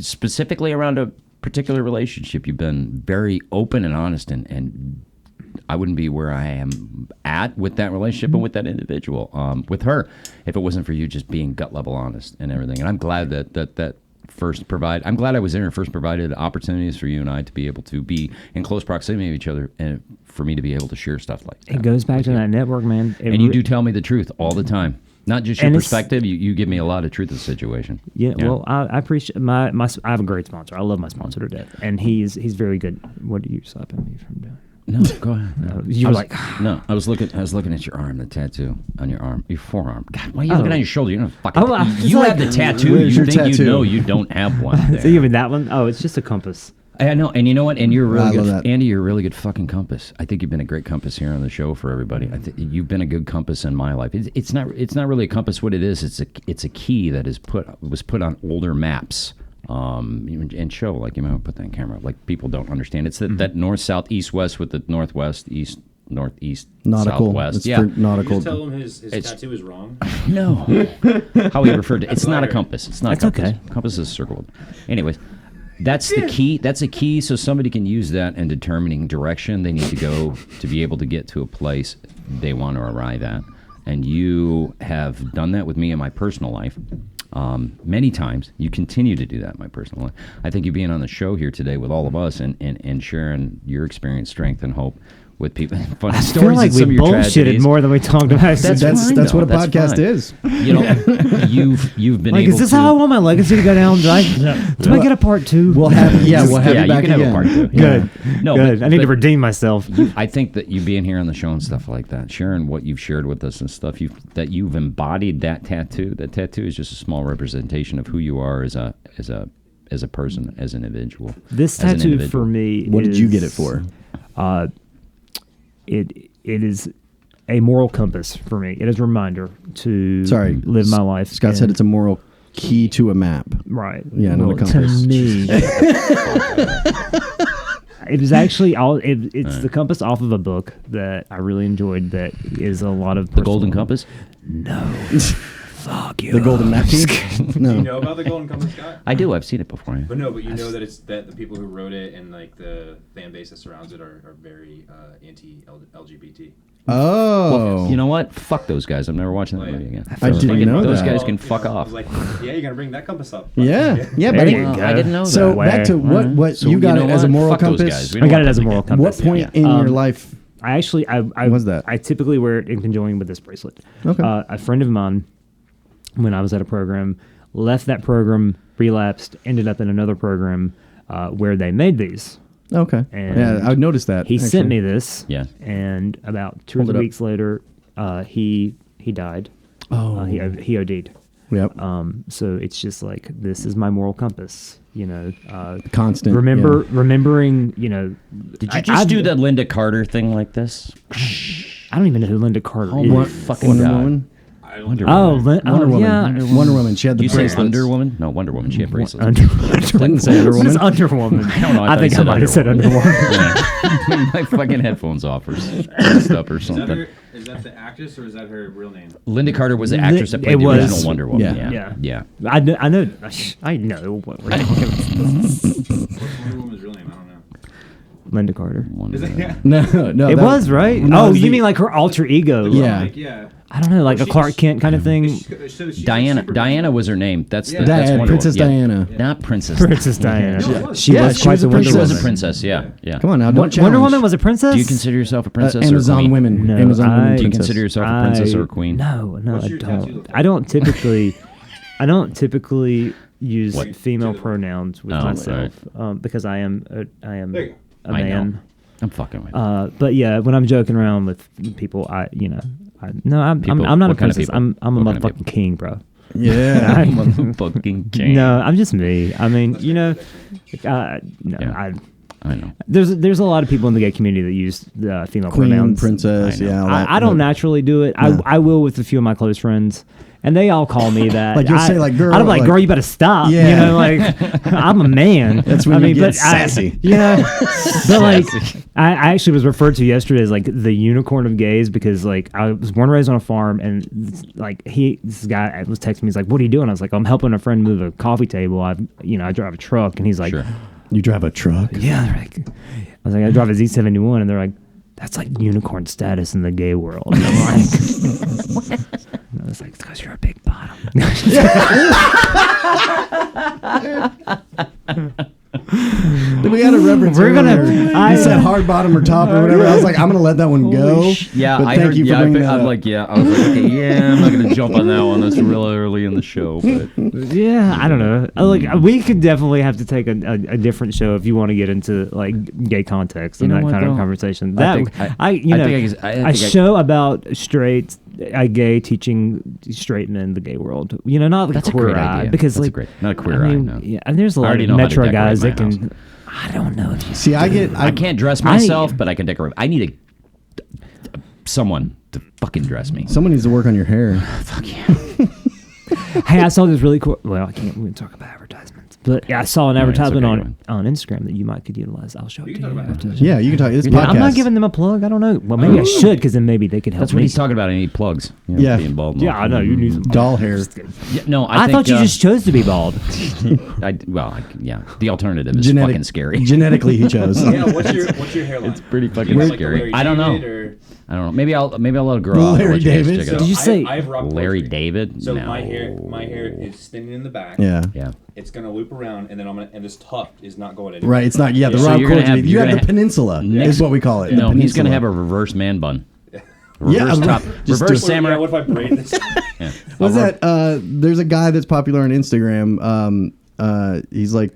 specifically around a particular relationship, you've been very open and honest, and I wouldn't be where I am at with that relationship and with that individual, with her, if it wasn't for you just being gut level honest and everything. And I'm glad that I'm glad I was there and first provided opportunities for you and I to be able to be in close proximity of each other, and for me to be able to share stuff like that. It goes back to that network, man. And you do tell me the truth all the time. Not just your And it's- perspective. You give me a lot of truth of the situation. Yeah, well, I appreciate my. I have a great sponsor. I love my sponsor to death, and he's very good. What are you stopping me from doing? No, go ahead. No. You I were was, like, no. I was looking at your arm, the tattoo on your arm, your forearm. God, why are you looking at your shoulder? You don't fucking. Oh, I was you like, have the tattoo. where's You your think you tattoo? know you don't have one. so There. you mean that one? Oh, it's just a compass. I know, and you know what? And you're a really I love good, that. Andy. You're a really good fucking compass. I think you've been a great compass here on the show for everybody. I think you've been a good compass in my life. It's not really a compass. What it is, it's a key that was put on older maps. And show, like, you might put that on camera. Like, people don't understand. It's that north, south, east, west with the northwest, east, northeast, nautical. southwest. It's Yeah. for nautical. Just tell him his It's- tattoo is wrong. No. How he referred to it. It's what I not a heard. compass. It's not That's a compass. okay. Compass is circled. Anyways, that's the key. That's a key, so somebody can use that in determining direction they need to go to be able to get to a place they want to arrive at. And you have done that with me in my personal life. Many times. You continue to do that in my personal life. I think you being on the show here today with all of us and sharing your experience, strength, and hope with people. Funny I stories feel like and some we of your bullshitted tragedies. more than we talked about. That's fine, what though. a That's podcast fine. is. You know, you've been Like, able is this to. how I want my legacy to go down? Do I get a part two? We'll have you Yeah, back you can again. have a part two. good. No, Good. but- I need to but- redeem myself. I think that you being here on the show and stuff like that, sharing what you've shared with us and stuff, you've embodied that tattoo. That tattoo is just a small representation of who you are as a person, as an individual. This as an tattoo individual. for me. What did you is, get it for? It is a moral compass for me. It is a reminder to Sorry, live my life. Scott said in- it's a moral key to a map. right. Yeah, not a Well, compass. To me, it was actually it's the compass off of a book that I really enjoyed. That is a lot of The Golden Compass. Fuck you. The golden map key? Do No. you know about the Golden Compass, Scott? I do. I've seen it before. Yeah. But no, but you know that it's that the people who wrote it and like the fan base that surrounds it are very anti-LGBT. Oh. Well, you know what? Fuck those guys. I'm never watching that Oh, yeah. movie again. I didn't Fucking- know those that. guys can fuck I off. was like, yeah, you're gonna bring that compass up. Yeah. Yeah, There buddy. you go. I didn't know So that. back to what So you got it know as a what? moral Fuck those compass. guys. We I don't got want it as a them moral again. compass. What point in your life? I actually, I was that? I typically wear it in conjoining with this bracelet. Okay. A friend of mine, when I was at a program, left that program, relapsed, ended up in another program where they made these. Okay. And Yeah, I noticed that. He sent me this. Yeah. And about 2 or Hold it 3 up. weeks later, he died. Oh. He OD'd. Yep. So it's just like, this is my moral compass, you know. Constant. Remembering, you know. Did you just do the Linda Carter thing like this? I don't even know who Linda Carter Oh is. my fucking Wonder God. Woman. Wonder Oh, Woman. Wonder Woman. yeah. Wonder Woman. She had the Did you say bracelets. Under Woman? No, Wonder Woman. She had bracelets. Didn't say Under What is Woman. Underwoman? I don't know. I think I might have said Underwoman. Yeah. My fucking headphones off or messed up or something. Is that the actress or is that her real name? Linda Carter was the actress that It played the was. original Wonder Woman. Yeah. Yeah. Yeah. Yeah. I know what we're talking about. What's Wonder Woman's real name? I don't know. Linda Carter. Wonder Is it? Woman. Yeah. No. It that- was, right? No, Oh, it you was mean like her alter ego? Yeah. Like, yeah. I don't know, like a She- Clark Kent kind of thing. So she's Diana. super- Diana was her name. That's Yeah. that's Diana, Wonder Princess Woman. Yeah. Diana. Not Princess. Princess Diana. No, it was. She Yeah, was she quite was the a Wonder She was a Woman. princess. Yeah. Yeah. Come on now, don't Wonder challenge. Woman was a princess? Do you consider yourself a princess or a Amazon queen? women? No, Amazon women I- Do you princess. consider yourself a princess or a queen? No, What's I your tattoo don't. look like? I don't typically use What? female pronouns with Oh, myself because I am There you go. a I know. man. I'm fucking with you. But yeah, when I'm joking around with people, I'm not People- a what kind of princess. people? I'm a What kind of motherfucking king, bro. Yeah. Fucking king. No, I'm just me. I mean, no, Yeah. I know. there's a lot of people in the gay community that use female Queen, pronouns. princess. I know. Yeah. all that, I don't but- naturally do it. No. I will with a few of my close friends, and they all call me that. Like, you'll say, like, girl, I'm like, like- girl, you better stop. Yeah. You know, like I'm a man. That's when you get sassy. You know, but like I actually was referred to yesterday as like the unicorn of gays because like I was born and raised on a farm, and like this guy was texting me. He's like, "What are you doing?" I was like, "I'm helping a friend move a coffee table. I drive a truck," and he's like, Sure. You drive a truck. "Yeah." They're like, I was like, "I drive a Z71," and they're like, "That's like unicorn status in the gay world." And I'm like, and I was like, "It's because you're a big bottom." We had a reference. We're gonna- earlier. I- You said hard bottom or top or whatever. I was like, I'm gonna let that one go. Yeah, but I thank heard. you for Yeah, bringing that I'm up. like, yeah. I was like, okay, yeah, I'm not gonna jump on that one. That's real early in the show, but Yeah, I don't know. Like we could definitely have to take a different show if you want to get into like gay context and You know that what, kind of though? conversation. I That think- I I think I a show about straight gay teaching straight men the gay world. You know, not like That's a queer great eye idea. because That's a like great- not a queer I eye, mean, no. yeah, and there's a I lot already of know how to metro decorate guys my that can. I don't know if you See, I can't dress myself, but I can decorate. I need someone to fucking dress me. Someone needs to work on your hair. Fuck yeah. Hey, I saw this really cool. Well, I can't. We can talk about advertisements, but yeah, I saw an All right, it's advertisement okay, on Instagram that you might could utilize. I'll show it You to can you. talk about after this. Yeah, you can talk. It's Yeah, podcast. I'm not giving them a plug. I don't know. Well, maybe I should because then maybe they could help That's what me. he's talking about. I need plugs. You know, Yeah. being bald. Yeah, I know. You need some doll hair. Yeah, no, I think, thought you just chose to be bald. yeah. The alternative is Genetic- fucking scary. Genetically, he chose. Yeah, what's your hairline? It's pretty Do fucking you have, like, scary. the Larry I don't know. David or- I don't know. Maybe I'll let it grow out. Larry I'll let you guys David? check it So- out. Did you say I've rocked Larry poetry. David? So No. my hair is thinning in the back. Yeah. Yeah. It's gonna loop around, and then and this tuft is not going anywhere. Right. It's not. Yeah. The Yeah. So Rob you're gonna Corddry. have- You you're have gonna the peninsula. Next- Is what we call it. No, the he's gonna peninsula. have a reverse man bun. Yeah, Reverse top. just Reverse do- Yeah, samurai. what if I braid this? Yeah. What's that? There's a guy that's popular on Instagram. He's like,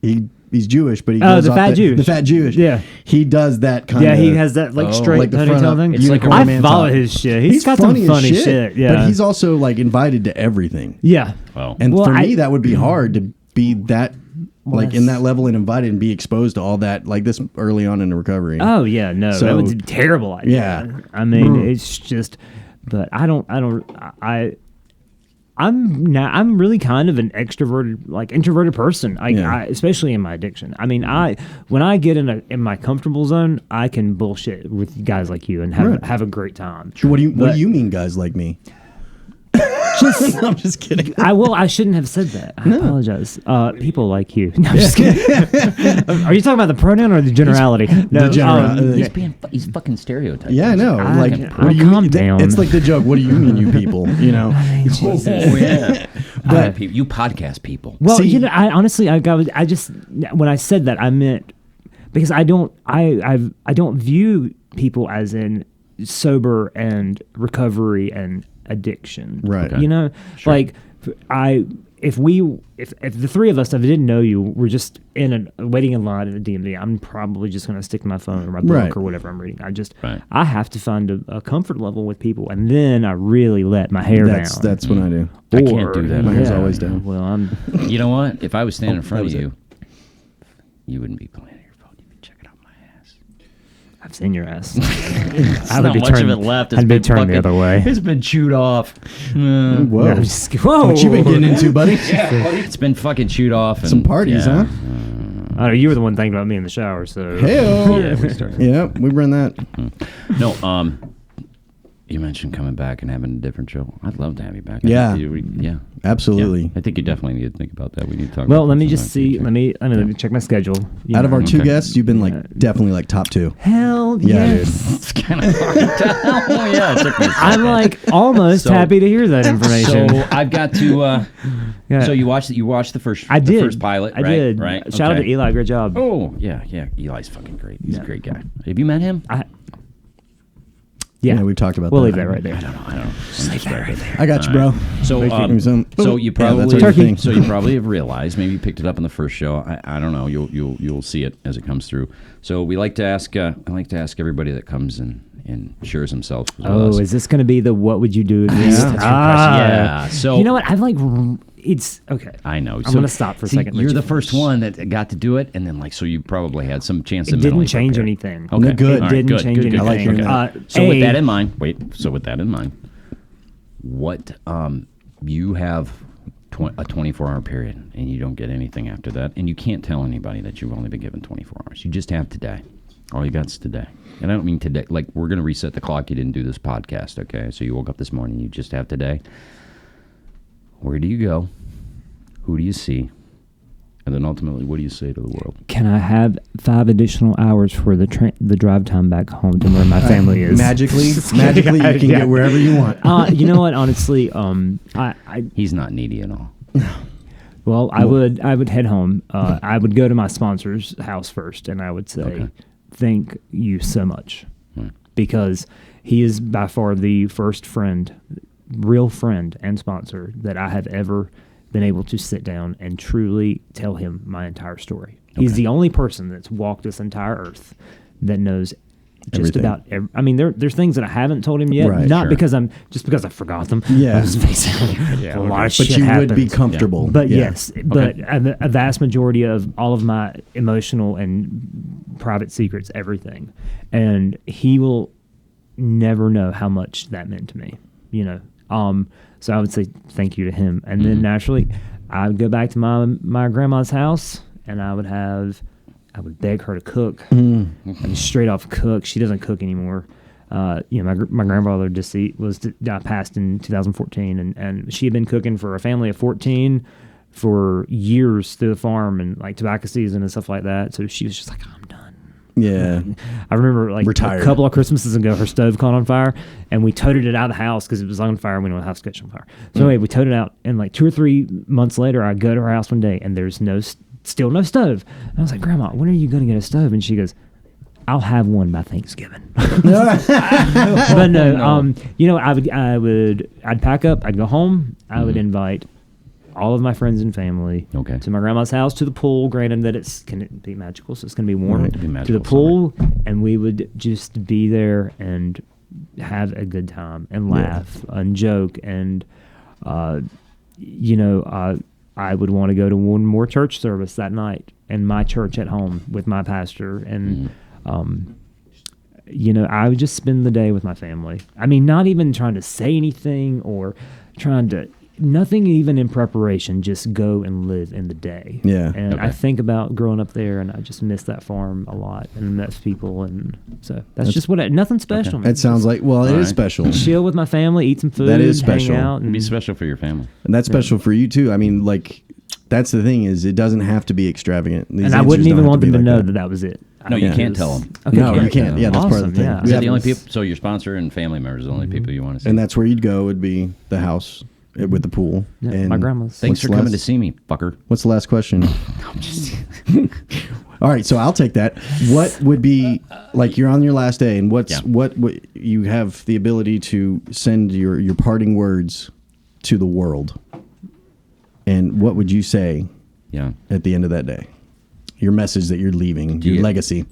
he's Jewish, but he Oh, goes the off fat Jewish. The fat Jewish. Yeah. He does that kind of. Yeah, he has that like Oh. straight like the ponytail front up- thing. It's like a I man follow top. his shit. He's got some funny as funny shit. Yeah, But he's also like invited to everything. yeah. Well, And Well, for I- me, that would be hard to be that. Like in that's- that level and invited and be exposed to all that like this early on in the recovery. Oh yeah, no, So- that was a terrible idea. Yeah. I mean, it's just, but I'm really kind of an extroverted, like introverted person. Yeah. Especially in my addiction. I mean, when I get in my comfortable zone, I can bullshit with guys like you and have Right. have a great time. What do you But- mean, guys like me? I'm just kidding. I shouldn't have said that. I apologize. People like you. No, I'm just kidding. Are you talking about the pronoun or the generality? No, He's fucking stereotyping. Yeah, I know. Like, what do you calm mean? down. It's like the joke. What do you mean, you people? You know. Oh yeah. But you podcast people. Well, See- I honestly, I just when I said that, I meant because I don't view people as in sober and recovery and addiction. Right. You know, like if the three of us, if I didn't know you, we're just waiting in line at a DMV, I'm probably just going to stick to my phone or my book Right. or whatever I'm reading. Right. I have to find a comfort level with people, and then I really let my hair down. That's what I do. I can't do that. My hair's always down. Well, I'm. You know what? If I was standing in front that of was you, you wouldn't be playing your phone. You'd be checking out my ass. I've seen your ass. There's I would not be much turned- of it left. I'd be turned the other way. It's been chewed off. Whoa. Whoa! What you been getting into, buddy? It's been fucking chewed off. And, Some parties, yeah. huh? I don't know, you were the one thinking about me in the shower, so. Hell. Yeah, we started. Yeah, we run that. No, you mentioned coming back and having a different show. I'd love to have you back. Yeah. Yeah. Absolutely. I think you definitely need to think about that. We need to talk Well, about let me that just sometime in see. the Let me check my schedule. You Out of know. our two Okay. guests, you've been like definitely like top two. Hell Yeah, yes. It's kind of hard to tell. Oh, yeah, it took me a I'm second. like almost So- happy to hear that information. So I've got to. Yeah. So you watched the first. I did. The first pilot. I right? did. Right. Shout out Okay. to Eli. Great job. Oh yeah. Eli's fucking great. He's Yeah. a great guy. Have you met him? Yeah. Yeah, we've talked about We'll that. leave that right there. I don't know. Just leave that right there. I got you, bro. So, Give me some- so you Yeah, probably that's our thing. so you probably have realized, maybe you picked it up in the first show. I don't know. You'll see it as it comes through. So we like to ask. I like to ask everybody that comes and shares themselves with us. Is this going to be the what would you do with this? Yeah. Yeah. So You know what? I've like it's okay. I know. I'm gonna stop for a second. You're Let the you first finish. one that got to do it, and then so you probably had some chance. It to didn't mentally change prepare. anything. Okay, Good. All It didn't good, change good, anything. good. I like hearing that. So with that in mind, what you have a 24-hour period, and you don't get anything after that, and you can't tell anybody that you've only been given 24 hours. You just have today. All you got's today. And I don't mean today. Like, we're going to reset the clock. You didn't do this podcast, okay? So you woke up this morning. You just have today. Where do you go? Who do you see? And then ultimately, what do you say to the world? Can I have 5 additional hours for the drive time back home to where my family is? Magically, you can get wherever you want. You know what? Honestly, He's not needy at all. well, I would head home. I would go to my sponsor's house first, and I would say, Okay. "Thank you so much," Hmm. because he is by far the first real friend and sponsor that I have ever been able to sit down and truly tell him my entire story. He's Okay. the only person that's walked this entire earth that knows just Everything. about I mean, there's things that I haven't told him yet, Right, not sure. because I forgot them. Yeah. Let's face it, a lot of But shit you happens. would be comfortable. But Yeah. yes, but a vast majority of all of my emotional and private secrets, everything, and he will never know how much that meant to me. You know, so I would say thank you to him, and then naturally, I would go back to my grandma's house, and I would beg her to cook. I'd straight off cook. She doesn't cook anymore. You know, my grandfather passed in 2014, and she had been cooking for a family of 14 for years through the farm and like tobacco season and stuff like that. So she was just like, I'm done. Yeah. I remember like Retired. a couple of Christmases ago, her stove caught on fire, and we toted it out of the house because it was on fire. We don't have to catch on fire. So anyway, we toted it out, and like 2 or 3 months later, I go to her house one day, and there's still no stove. And I was like, Grandma, when are you going to get a stove? And she goes, I'll have one by Thanksgiving. But no, you know, I'd pack up, I'd go home, I would invite all of my friends and family Okay. to my grandma's house, to the pool. Granted that can it be magical, so it's going to be warm. Right, it'd be to magical the pool, and we would just be there and have a good time and laugh and joke and, you know, I would want to go to one more church service that night in my church at home with my pastor and. You know, I would just spend the day with my family. I mean, not even trying to say anything or trying to nothing even in preparation, just go and live in the day. Yeah. And I Okay. think about growing up there, and I just miss that farm a lot and met people. And so that's just what nothing special. man. That sounds like, well, it All is right. special. Chill with my family, eat some food, That is special. hang out. It'd And be special for your family. And that's special for you too. I mean, like, that's the thing is it doesn't have to be extravagant. These and I wouldn't answers don't even have want to them be to like know that. that was it. No, you Yeah. can't tell them. Okay, No, great. you can't. Yeah, that's part of the Awesome, thing. yeah. We So have- the only people, so your sponsor and family members are the only people you want to see. And that's where you'd go would be the house with the pool. Yeah, and my grandma's. Thanks for what's coming to last- see me, fucker. What's the last question? All right, so I'll take that. What would be like you're on your last day, and Yeah. what you have the ability to send your parting words to the world, and what would you say Yeah. at the end of that day? Your message that you're leaving, your Yeah. legacy.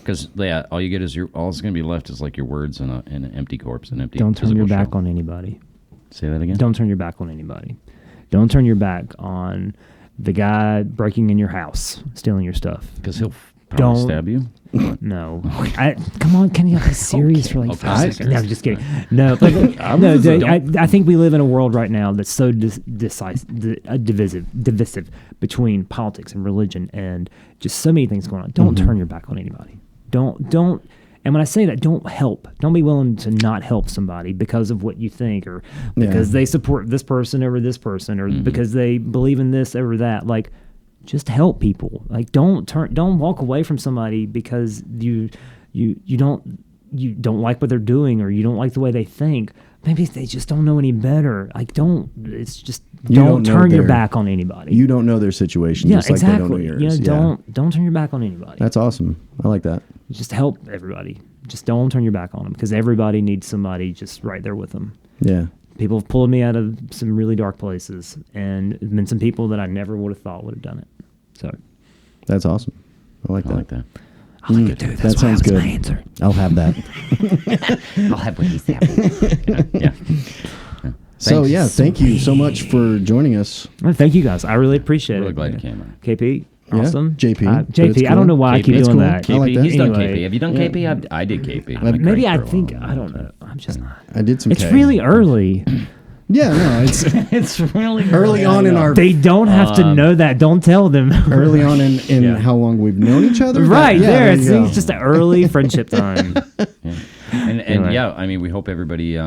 Because all you get is all that's going to be left is like your words and an empty corpse, an empty. Don't turn your physical back shell. on anybody. Say that again. Don't turn your back on anybody. Don't turn your back on the guy breaking in your house, stealing your stuff. Because he'll probably Don't- stab you. No, come on, can you be serious for like Okay. 5 seconds? No, I'm just kidding. No, but, no. I think we live in a world right now that's so divisive between politics and religion, and just so many things going on. Don't turn your back on anybody. Don't. And when I say that, don't help. Don't be willing to not help somebody because of what you think, or because they support this person over this person, or because they believe in this over that. Like, just help people. Like, don't walk away from somebody because you don't like what they're doing, or you don't like the way they think. Maybe they just don't know any better. Like, don't don't know turn your their- back on anybody. You don't know their situation, yeah, just like exactly. they don't know yours. Don't turn your back on anybody. That's awesome. I like that. Just help everybody. Just don't turn your back on them, because everybody needs somebody just right there with them. Yeah. People have pulled me out of some really dark places, and there's been some people that I never would have thought would have done it. So That's awesome. I like I that. like that. I'll let you do. That's That sounds why good. my answer. I'll have that. I'll have what he's having. Yeah. So Thanks. yeah, thank you so much for joining us. Well, thank you guys. I really appreciate Really it. glad you came on. KP, Yeah, awesome. JP, but JP. it's I don't know cool. why I KP, keep it's doing cool. that. I like that. He's done Anyway. KP. Have you done Yeah. KP? I did KP. Maybe I think I don't know. I'm just not. I did some. It's K. really early. Yeah, no, it's It's really early on in our They don't have to know that. Don't tell them. early on in Yeah. how long we've known each other. Right Yeah, there. you It's, go. it's just an early friendship time. And Anyway. yeah, I mean, we hope everybody.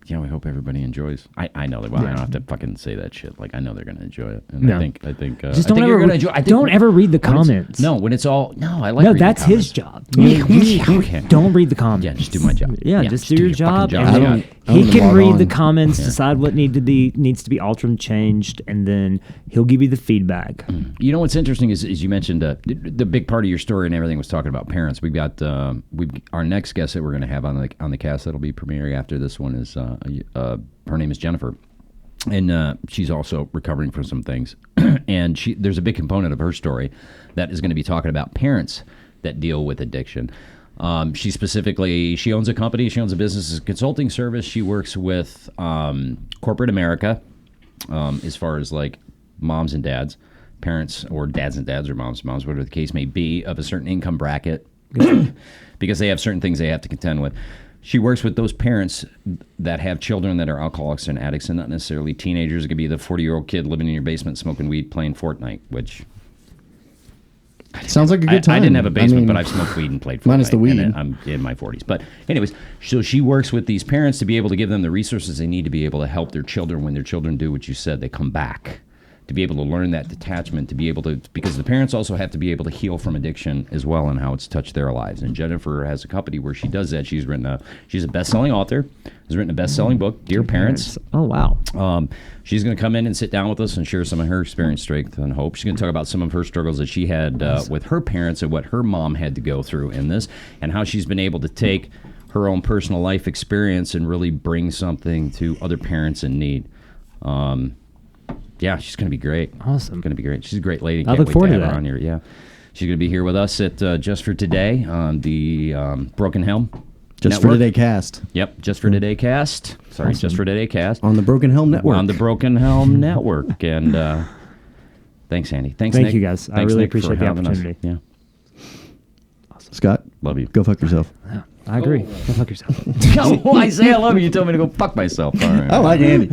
We hope everybody enjoys. I know that. Well, I don't have to fucking say that shit. Like, I know they're gonna enjoy it. And No. I think. Just I don't think ever you're gonna enjoy. I think don't ever read the when it's- comments. No, when it's all. No, I like. No, reading that's the his comments. job. You Okay. don't read the comments. Yeah, just do my job. Yeah, just do your your job. fucking And I then don't- he I'm can log read on. the comments, decide what needs to be altered and changed, and then he'll give you the feedback. You know what's interesting is you mentioned the big part of your story and everything was talking about parents. We've got our next guest that we're going to have on the cast that'll be premiering after this one is her name is Jennifer, and she's also recovering from some things. And there's a big component of her story that is going to be talking about parents that deal with addiction. She owns a company, she owns a business, it's a consulting service. She works with corporate America as far as like moms and dads, parents or dads and dads or moms, whatever the case may be, of a certain income bracket because they have certain things they have to contend with. She works with those parents that have children that are alcoholics and addicts, and not necessarily teenagers. It could be the 40-year-old kid living in your basement smoking weed, playing Fortnite, which... Sounds like a good time. I didn't have a basement, mean, but I've smoked weed and played Fortnite. minus the weed. And I'm in my 40s. But anyways, so she works with these parents to be able to give them the resources they need to be able to help their children when their children do what you said, they come back. To be able to learn that detachment, to be able to, because the parents also have to be able to heal from addiction as well and how it's touched their lives. And Jennifer has a company where she does that. She's a best-selling author, has written a best-selling book, Dear Parents. Oh wow. She's going to come in and sit down with us and share some of her experience, strength, and hope. She's going to talk about some of her struggles that she had with her parents and what her mom had to go through in this, and how she's been able to take her own personal life experience and really bring something to other parents in need. Yeah, she's going to be great. Awesome. Going to be great. She's a great lady. I Can't look wait forward to to have her that. on here. Yeah, she's going to be here with us at Just for Today on the Broken Helm. Just for Network. Today cast Yep, Just for Today cast. Sorry, Awesome. Just for Today cast on the Broken Helm Network. on the Broken Helm Network. And thanks, Andy. Thanks, Thank Nick. you, guys. I Thanks, really Nick, for appreciate the having us. opportunity. Yeah, Scott, love you. go fuck yourself. Yeah. I agree. Go fuck yourself. Oh, I say I love you. You told me to go fuck myself. All right. I like Andy.